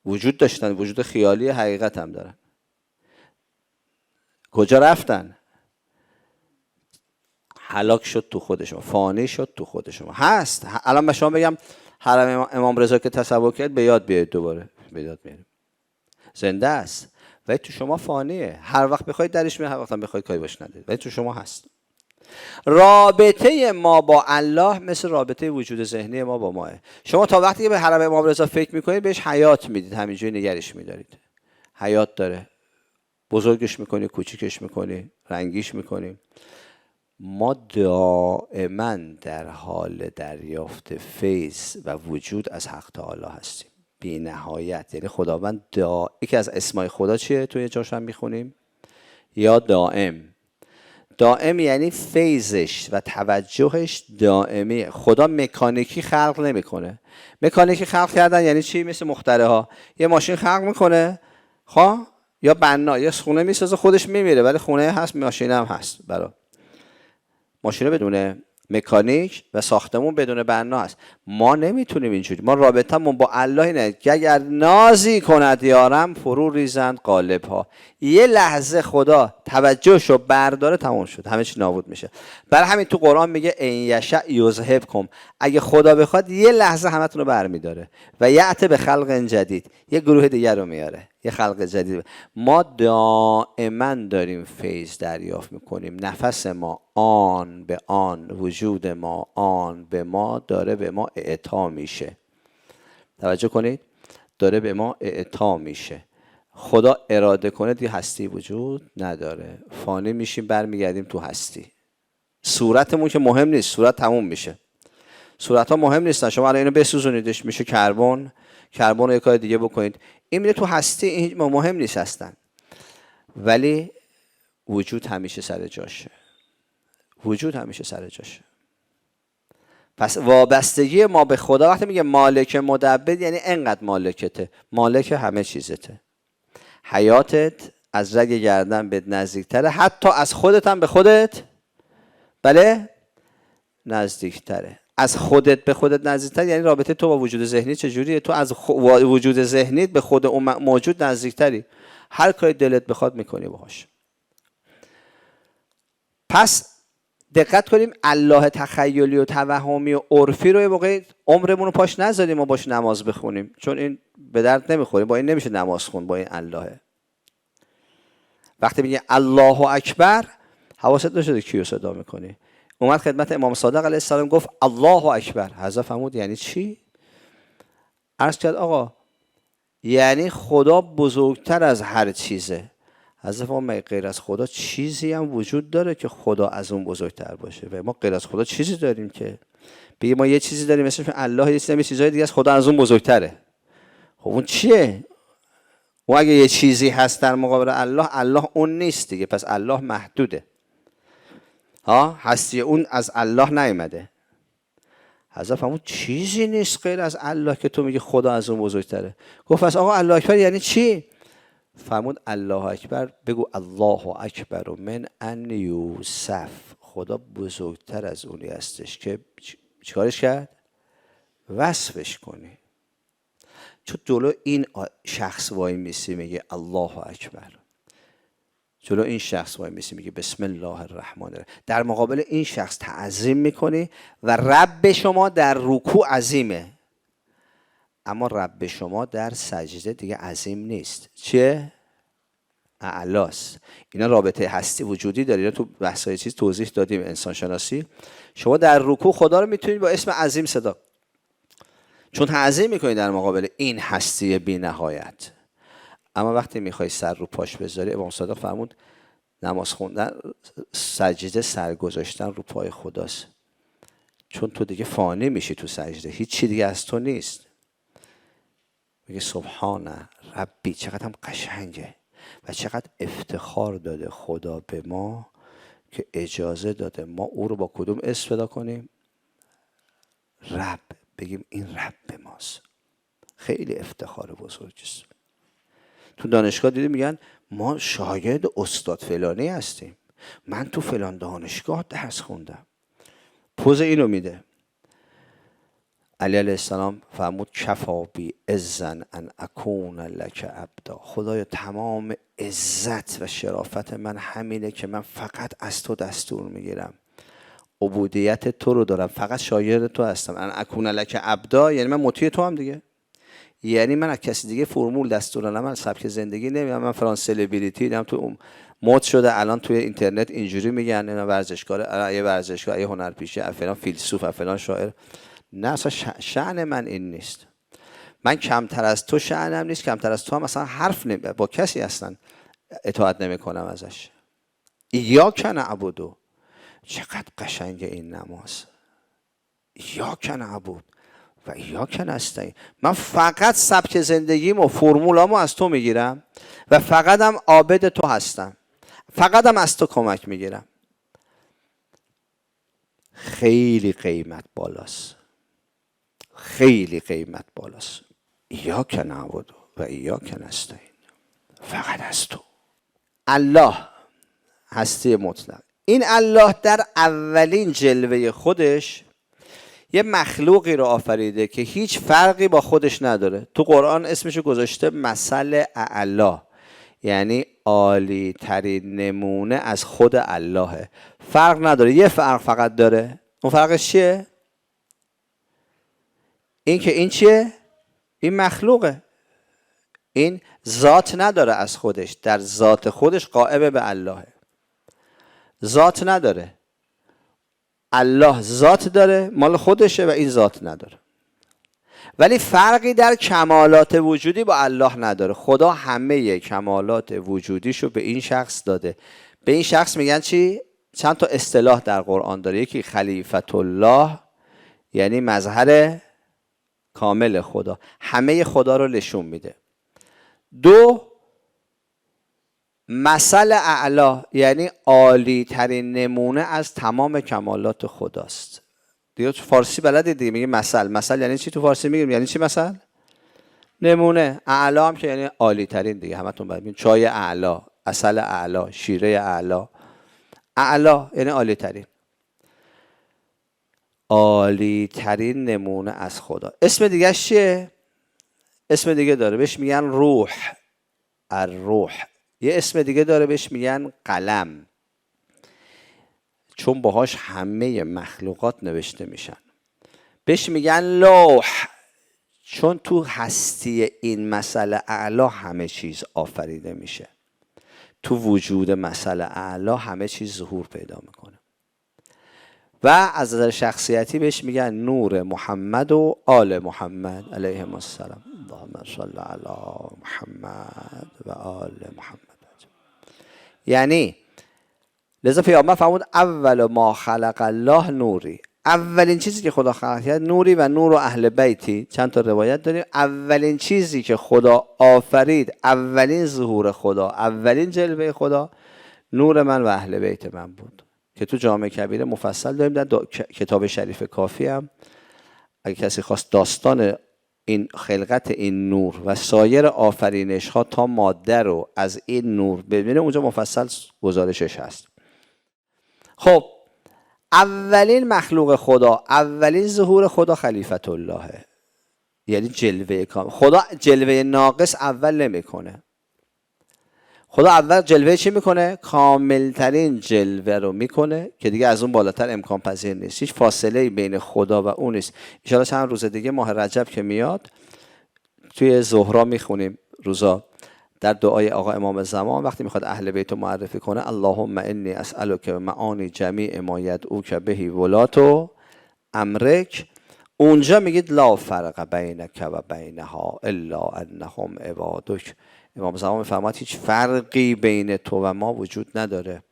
وجود داشتن، وجود خیالی، حقیقت هم دارن. کجا رفتن؟ هلاک شد تو خود شما، فانی شد تو خود شما. هست الان به شما بگم حرم امام رضا که تصور کرد به یاد بیارید، دوباره به یاد میاریم، زنده است ولی تو شما فانیه. هر وقت بخواید درش میاد، هر وقت هم بخواید کاری باش ندارید، ولی تو شما هست. رابطه ما با الله مثل رابطه وجود ذهنی ما با ماه. شما تا وقتی که به حرم امام رضا فکر میکنید بهش حیات میدید، همینجوری نگرش میدارید، حیات داره، بزرگش میکنی، کوچیکش میکنی، رنگیش میکنی. ما دائما در حال دریافت فیض و وجود از حق تعالی هستیم، بی نهایت. یعنی خداوند یکی از اسمای خدا چیه؟ توی جاش هم میخونیم یا دائم. دائم یعنی فیضش و توجهش دائمیه. خدا مکانیکی خلق نمیکنه. مکانیکی خلق کردن یعنی چی؟ مثل مخترع ها، یه ماشین خلق میکنه، خواه یا بنا، یه خونه میسازه خودش میمیره، ولی خونه هست، ماشین هم هست. برای ماشین بدون مکانیک و ساختمون بدون بنا هست. ما نمیتونیم اینجوری. ما رابطمون با الله اینه که اگر نازی کند یارم فرو ریزند قالب ها. یه لحظه خدا توجهشو برداره تمام شد، همه چی نابود میشه. برای همین تو قرآن میگه ان یشاء یذهبکم، اگه خدا بخواد یه لحظه همتون رو برمیداره و یأتی به خلق جدید، یه گروه دیگر رو میاره، یه خلق جدید. ما دائما داریم فیض دریافت میکنیم. نفس ما آن به آن، وجود ما آن به ما داره به ما اعطا میشه. توجه کنید، داره به ما اعطا میشه. خدا اراده کنه دیگه هستی وجود نداره، فانی میشیم، برمیگردیم تو هستی. صورتمون که مهم نیست، صورت تموم میشه. صورت ها مهم نیستن. شما الان اینو بسوزونیدش میشه کربن، کربن رو یک کار دیگه بکنید، این میره تو هستی، این مهم نیست هستن. ولی وجود همیشه سر جاشه. وجود همیشه سر جاشه. پس وابستگی ما به خدا وقتی میگه مالک مدبر یعنی انقدر مالکته، مالک همه چیزته. حیاتت از رگ گردن به نزدیکتره، حتی از خودت هم به خودت بله نزدیکتره. از خودت به خودت نزدیکتر یعنی رابطه تو با وجود ذهنی چجوریه؟ تو از وجود ذهنیت به خود اون موجود نزدیکتری، هر کاری دلت بخواد میکنی باهاش. پس دقت کنیم، الله تخیلی و توهمی و عرفی رو یه موقع عمرمون رو پاش نذاریم ما باش نماز بخونیم، چون این به درد نمیخوره. با این نمیشه نماز خون، با این اللهه. وقتی میگه الله اکبر، حواست نشده کیو صدا میکنی. اومد خدمت امام صادق علیه السلام گفت الله اکبر. حضرت فرمود یعنی چی؟ عرض کرد آقا یعنی خدا بزرگتر از هر چیزه. حضرت فرمود غیر از خدا چیزی هم وجود داره که خدا از اون بزرگتر باشه؟ و ما غیر از خدا چیزی داریم که بگی ما یه چیزی داریم مثل الله، یه چیزای دیگه از خدا از اون بزرگتره. خب اون چیه؟ و اگه یه چیزی هست در مقابل الله، الله اون نیست دیگه، پس الله محدوده. هستی اون از الله نیامده. حضرت فرمود چیزی نیست غیر از الله که تو میگی خدا از اون بزرگتره. گفت پس آقا الله اکبر یعنی چی؟ فرمود الله اکبر بگو الله اکبر من ان یوصف. خدا بزرگتر از اونی هستش که چیکارش کرد؟ وصفش کنی. چون جلو این شخص وای میسی میگه الله اکبر، جلو این شخص وای میسی میگه بسم الله الرحمن الرحیم، در مقابل این شخص تعظیم میکنی و رب شما در رکوع عظیمه، اما رب شما در سجده دیگه عظیم نیست. چیه؟ اعلاست. اینا رابطه هستی وجودی داره. اینا تو بحثای چیز توضیح دادیم انسان شناسی. شما در رکوع خدا رو میتونید با اسم عظیم صدا، چون تعظیم میکنید در مقابل این هستی بی نهایت. اما وقتی میخوای سر رو پاش بذاری، امام صادق فرمود نماز خوندن سجده سر گذاشتن رو پای خداست، چون تو دیگه فانی میشی تو سجده، هیچ چی دیگه از تو نیست. میگه سبحان ربی. چقدر هم قشنگه و چقدر افتخار داده خدا به ما که اجازه داده ما او رو با کدوم اسم پیدا کنیم؟ رب. بگیم این رب ماست. خیلی افتخار بزرگی است. تو دانشگاه دیدی میگن ما شاگرد استاد فلانی هستیم، من تو فلان دانشگاه درس خوندم. پوز اینو میده. علی علیه السلام فرمود کفا بی عزن ان اکون لک عبدا. خدایا تمام عزت و شرافت من همینه که من فقط از تو دستور میگیرم، عبودیت تو رو دارم، فقط شاگرد تو هستم. ان اکون لک عبدا یعنی من مطیع تو هم دیگه. یعنی من از کسی دیگه فرمول دستورالعمل سبک زندگی نمیام. من فلان سلبریتی دیدم تو مد شده الان توی اینترنت اینجوری میگن اینا ورزشکار، یه ورزشکار، یه هنرپیشه، فلان فیلسوف، فلان شاعر. نه اصلا شأن من این نیست. من کمتر از تو شأنم نیست، کمتر از تو هم مثلا حرف با کسی اصلا اطاعت نمیکنم ازش. ایاک نعبدو. چقدر قشنگه این نماز. ایاک نعبد و ایاک نستعین. من فقط سبک زندگیم و فرمولامو از تو میگیرم و فقط هم عابد تو هستم، فقط هم از تو کمک میگیرم. خیلی قیمت بالاست، خیلی قیمت بالاست. ایاک نعبد و ایاک نستعین. فقط از تو. الله هستی مطلق. این الله در اولین جلوه خودش یه مخلوقی رو آفریده که هیچ فرقی با خودش نداره. تو قرآن اسمشو گذاشته مثل اعلا، یعنی عالی ترین نمونه از خود اللهه. فرق نداره. یه فرق فقط داره. اون فرقش چیه؟ این که این چیه؟ این مخلوقه. این ذات نداره از خودش، در ذات خودش قائم به اللهه. ذات نداره. الله ذات داره، مال خودشه، و این ذات نداره. ولی فرقی در کمالات وجودی با الله نداره. خدا همه کمالات وجودیشو به این شخص داده. به این شخص میگن چی؟ چند تا اصطلاح در قرآن داره. یکی خلیفت الله، یعنی مظهر کامل خدا، همه خدا رو نشون میده. دو، مثل اعلا، یعنی عالی ترین نمونه از تمام کمالات خداست. دیگه تو فارسی بلدید دیگه، میگه مثل. مثل یعنی چی تو فارسی میگیم؟ یعنی چی مثل؟ نمونه. اعلا هم که یعنی عالی ترین دیگه، همتون ببینید. چای اعلا، عسل اعلا، شیره اعلا. اعلا یعنی عالی ترین. عالی ترین نمونه از خدا. اسم دیگه چیه؟ اسم دیگه داره، بهش میگن روح. الروح. یه اسم دیگه داره، بهش میگن قلم، چون باهاش همه مخلوقات نوشته میشن. بهش میگن لوح، چون تو هستی این مسئله اعلا همه چیز آفریده میشه. تو وجود مثل اعلی همه چیز ظهور پیدا میکنه. و از نظر شخصیتی بهش میگن نور محمد و آل محمد علیهم السلام. اللهم صل علی محمد و آل محمد. یعنی لذا پیامبر فرمود اول ما خلق الله نوری، اولین چیزی که خدا خلق کرد نوری و نور و اهل بیتی. چند تا روایت داریم. اولین چیزی که خدا آفرید، اولین ظهور خدا، اولین جلوه خدا نور من و اهل بیت من بود که تو جامع کبیره مفصل داریم. در کتاب شریف کافی هم اگه کسی خواست داستان این خلقت این نور و سایر آفرینش ها تا ماده رو از این نور ببینه، اونجا مفصل گزارشش هست. خب اولین مخلوق خدا، اولین ظهور خدا خلیفت اللهه، یعنی جلوه کامل. خدا جلوه ناقص اول نمیکنه. خدا اول جلوه چی میکنه؟ کاملترین جلوه رو میکنه که دیگه از اون بالاتر امکان پذیر نیست. هیچ فاصله بین خدا و اون نیست. ان شاءالله چند روز دیگه ماه رجب که میاد توی زهرا میخونیم روزا در دعای آقا امام زمان وقتی میخواد اهل بیت رو معرفی کنه، اللهم انی اسألک معانی جمیع ما یدعوک بهی ولاتو امرک، اونجا میگید لا فرق بینک و بینها الا انهم عبادک. امام زمان میفرماد هیچ فرقی بین تو و ما وجود نداره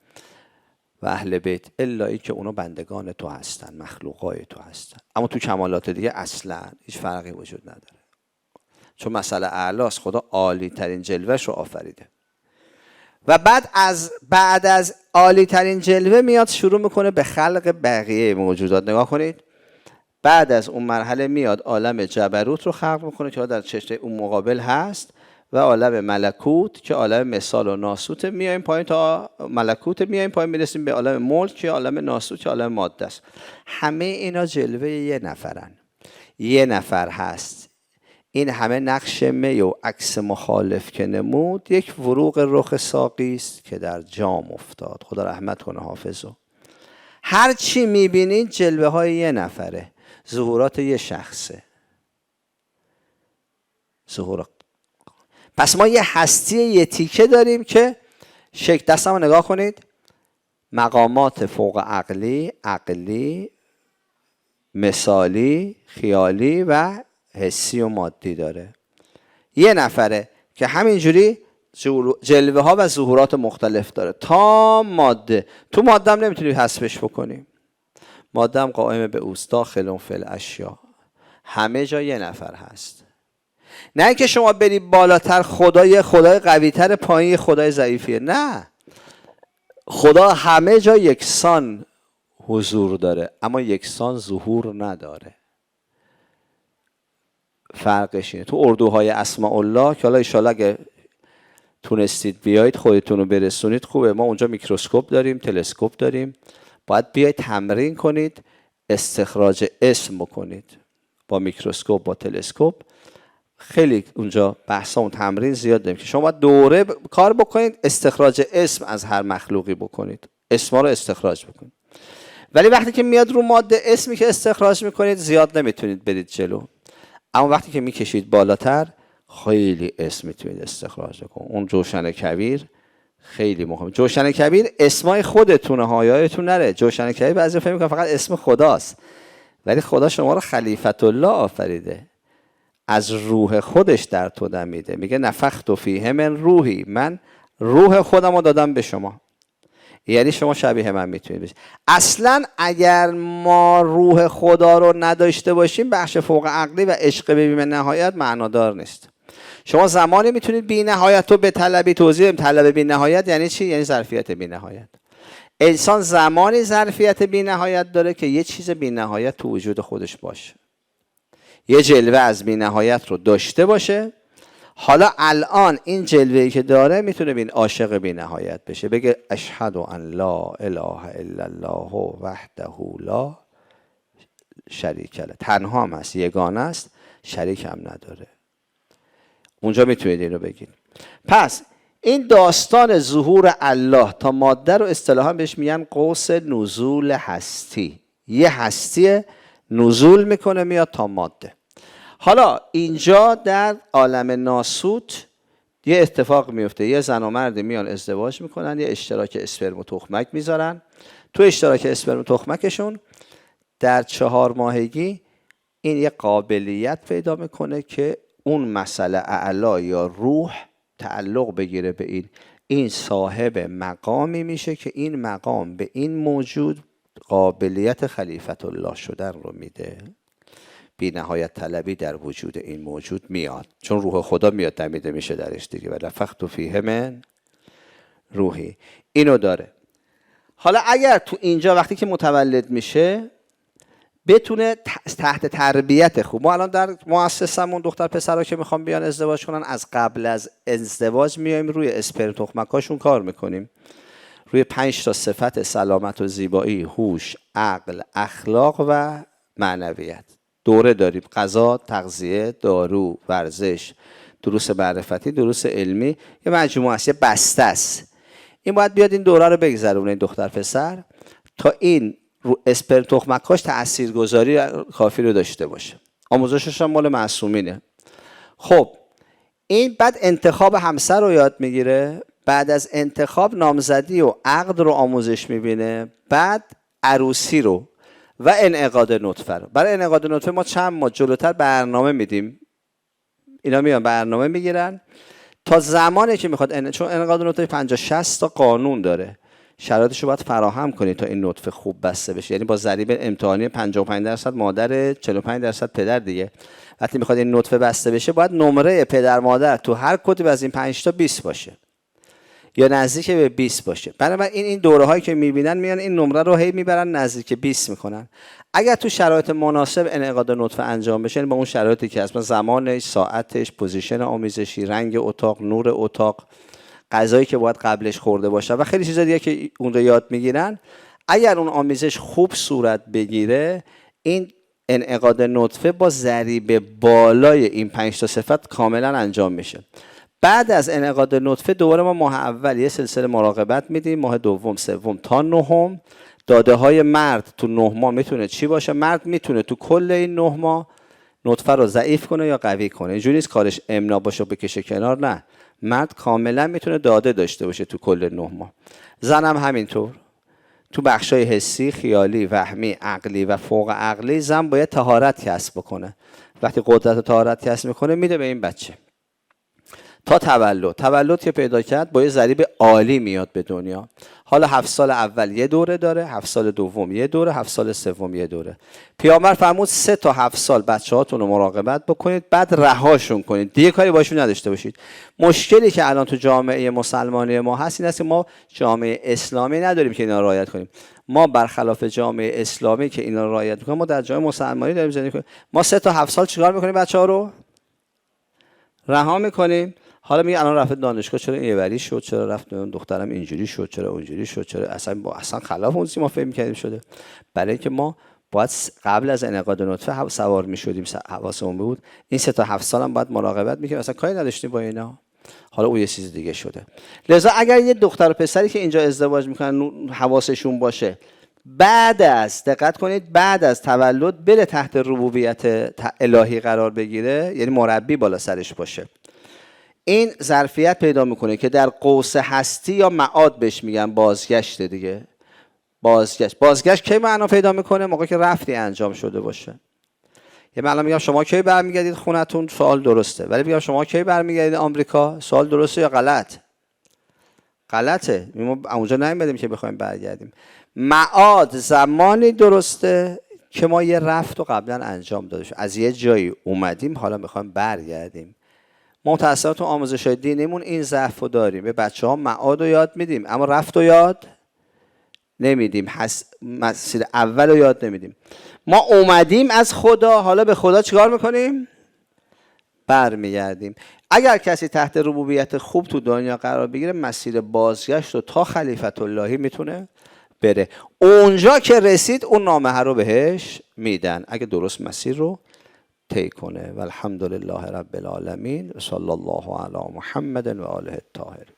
و اهل بیت الا ای که اونو بندگان تو هستن، مخلوقای تو هستن. اما تو کمالات دیگه اصلا هیچ فرقی وجود نداره، چون مسئله اعلاست. خدا عالی ترین جلوهش رو آفریده و بعد از عالی ترین جلوه میاد شروع میکنه به خلق بقیه موجودات. نگاه کنید، بعد از اون مرحله میاد عالم جبروت رو خلق میکنه که در چشم اون مقابل هست و عالم ملکوت که عالم مثال و ناسوت. میایم پایین تا ملکوت، میایم پایین میرسیم به عالم ملک که عالم ناسوت که عالم ماده است. همه اینا جلوه یه نفرن، یه نفر هست. این همه نقش می و عکس مخالف که نمود، یک فروغ رخ ساقی است که در جام افتاد. خدا رحمت کنه حافظو. هر چی میبینید جلوه های یه نفره، ظهورات یه شخصه. پس ما یه هستی یه تیکه داریم که شکل دستمو نگاه کنید، مقامات فوق عقلی، عقلی، مثالی، خیالی و حسی و مادی داره. یه نفره که همینجوری جلوه ها و ظهورات مختلف داره تا ماده. تو ماده هم نمیتونی حذفش بکنی. ماده هم قائم به اوست، داخل فی الاشیا. همه جا یه نفر هست. نه اینکه شما بری بالاتر خدای قوی‌تر، پایین خدای ضعیفیه. نه، خدا همه جا یکسان حضور داره اما یکسان ظهور نداره. فرقش اینه. تو اردوهای اسماء الله که حالا ان شاءالله اگه تونستید بیایید خودتون رو برسونید خوبه. ما اونجا میکروسکوپ داریم، تلسکوپ داریم. باید بیایید تمرین کنید استخراج اسم بکنید با میکروسکوپ، با تلسکوپ. خیلی اونجا بحثا و تمرین زیاد داریم که شما باید دوره کار بکنید استخراج اسم از هر مخلوقی بکنید، اسما رو استخراج بکنید. ولی وقتی که میاد رو ماده، اسمی که استخراج میکنید زیاد نمیتونید برید جلو. اما وقتی که میکشید بالاتر خیلی اسم میتونید استخراج کنید. اون جوشن کبیر خیلی مهمه. جوشن کبیر اسمای خودتونه ها، یادتون نره. جوشن کبیر بعضی فکر میکنن فقط اسم خداست، ولی خدا شما رو خلیفت الله آفریده، از روح خودش در تو دمیده. میگه نفخت فیه من روحی، من روح خودم رو دادم به شما. یعنی شما شبیه من میتونید بشید. اصلا اگر ما روح خدا رو نداشته باشیم، بخش فوق عقلی و عشق به بی نهایت معنادار نیست. شما زمانی میتونید بی نهایت رو به طلبی. توضیح طلب بی نهایت یعنی چی؟ یعنی ظرفیت بی نهایت. انسان زمانی ظرفیت بی نهایت داره که یه چیز بی نهایت تو وجود خودش باشه، یه جلوه از بی نهایت رو داشته باشه. حالا الان این جلوه‌ای که داره میتونه بین عاشق بی نهایت بشه، بگه اشهد ان لا اله الا الله وحده لا شریک له. تنها هم هست، یگانه است، شریک هم نداره. اونجا میتونید این رو بگید. پس این داستان ظهور الله تا ماده رو اصطلاحا بهش میگن قوس نزول هستی. یه هستی نزول میکنه میاد تا ماده. حالا اینجا در عالم ناسوت یه اتفاق میفته، یه زن و مرد میان ازدواج میکنن، یه اشتراک اسپرم و تخمک میذارن. تو اشتراک اسپرم و تخمکشون در 4 ماهگی این یه قابلیت پیدا میکنه که اون مسئله اعلا یا روح تعلق بگیره به این صاحب مقامی میشه که این مقام به این موجود قابلیت خلیفت الله شدن رو میده. بی نهایت طلبی در وجود این موجود میاد، چون روح خدا میاد دمیده میشه درش دیگه. و نفخت فیه من روحی، اینو داره. حالا اگر تو اینجا وقتی که متولد میشه بتونه تحت تربیت خوب، ما الان در مؤسسمون دختر پسرها که میخوام بیان ازدواج کنن، از قبل از ازدواج میایم روی اسپرم تخمکاشون کار میکنیم، روی 5 تا صفت سلامت و زیبایی، هوش، عقل، اخلاق و معنویت. دوره داریم: غذا، تغذیه، دارو، ورزش، دروس معرفتی، دروس علمی. یه مجموعه است، یه بسته است. این باید بیاد این دوره رو بگذرونه این دختر پسر تا این رو اسپرم تخمکاش تاثیرگذاری کافی رو داشته باشه. آموزشش هم مال معصومینه. خب این بعد انتخاب همسر رو یاد میگیره، بعد از انتخاب نامزدی و عقد رو آموزش میبینه، بعد عروسی رو و انعقاد نطفه رو. برای انعقاد نطفه ما چند ماه جلوتر برنامه میدیم، اینا میان برنامه میگیرن تا زمانی که میخواد، چون انعقاد نطفه 50-60 تا قانون داره، شرایطش رو باید فراهم کنید تا این نطفه خوب بسته بشه. یعنی با ضریب امتحانی 55% مادر، 45% پدر دیگه. وقتی میخواد این نطفه بسته بشه باید نمره پدر مادر تو هر کدوم از این 5 تا 20 باشه یا نزدیک به 20 باشه. بنابراین این دوره هایی که میبینن میان این نمره رو هی میبرن نزدیک 20 میکنن. اگر تو شرایط مناسب انعقاد نطفه انجام بشه، با اون شرایطی که اصلا زمانش، ساعتش، پوزیشن آمیزشی، رنگ اتاق، نور اتاق، غذایی که باید قبلش خورده باشه و خیلی چیزا دیگه که اون رو یاد میگیرن، اگر اون آمیزش خوب صورت بگیره، این انعقاد نطفه با ضریب بالای این 5 تا صفت کاملا انجام میشه. بعد از انعقاد نطفه دوباره ما ماه اول یه سلسله مراقبت میدیم، ماه دوم، سوم تا نهم. داده های مرد تو 9 ماه میتونه چی باشه؟ مرد میتونه تو کل این 9 ماه نطفه رو ضعیف کنه یا قوی کنه. اینجوری نیست کارش امنا باشه بکشه کنار، نه، مرد کاملا میتونه داده داشته باشه تو کل 9 ماه. زن هم همینطور. تو بخشای حسی، خیالی، وهمی، عقلی و فوق عقلی زن باید طهارت کسب بکنه. وقتی قدرت طهارت کسب میکنه میده به این بچه تا تولد که پیدا کرد با یه ضریب عالی میاد به دنیا. حالا 7 سال اول یه دوره داره، 7 سال دوم یه دوره، 7 سال سوم یه دوره. پیامبر فرمود 3 تا 7 سال بچه‌هاتون رو مراقبت بکنید، بعد رهاشون کنید، دیگه کاری باشون نداشته باشید. مشکلی که الان تو جامعه مسلمانی ما هست این است که ما جامعه اسلامی نداریم که اینا رو رعایت کنیم. ما برخلاف جامعه اسلامی که اینا رو رعایت می‌کنه، ما در جامعه مسلمانی داریم زندگی می‌کنیم. ما 3 تا 7 سال چیکار می‌کنیم؟ بچه‌ها رو رها می‌کنیم. حالا میگه الان رفت دانشگاه، چرا اینوری شد، چرا رفت دخترم اینجوری شد، چرا اونجوری شد، چرا اصلا خلاف اون چیزی ما فکر می‌کردیم شده. برای اینکه ما باید قبل از انعقاد نطفه سوار می‌شدیم، حواسمون بود این 3 تا 7 سال هم باید مراقبت می‌کردیم، اصلا کاری نداشتیم با اینا. حالا اون یه چیز دیگه شده. لذا اگر یه دختر و پسری که اینجا ازدواج می‌کنن حواسشون باشه، بعد از دقت کنید بعد از تولد بره تحت ربوبیت الهی قرار بگیره، یعنی مربی بالا سرش باشه، این ظرفیت پیدا میکنه که در قوس هستی یا معاد بهش میگن بازگشت دیگه. بازگشت کی معنا پیدا میکنه؟ موقعی که رفتی انجام شده باشه. یه معنا میگم شما کی برمیگردید خونتون، سوال درسته، ولی میگم شما کی برمیگردید آمریکا، سوال درسته یا غلط؟ غلطه. ما اونجا نمیدیم که بخوایم برگردیم. معاد زمانی درسته که ما یه رفت و قبلا انجام داده شد، از یه جایی اومدیم حالا میخوایم برگردیم. متأسفانه تو آموزش‌های دینیمون این ضعف رو داریم. به بچه‌ها معاد رو یاد میدیم اما رفت رو یاد نمیدیم، مسیر اول رو یاد نمیدیم. ما اومدیم از خدا، حالا به خدا چیکار میکنیم؟ برمیگردیم. اگر کسی تحت ربوبیت خوب تو دنیا قرار بگیره، مسیر بازگشت رو تا خلیفت اللهی میتونه بره. اونجا که رسید اون نامه رو بهش میدن اگه درست مسیر رو طی کنه. و الحمدلله رب العالمین. صلی الله علی محمد و آله الطاهرین.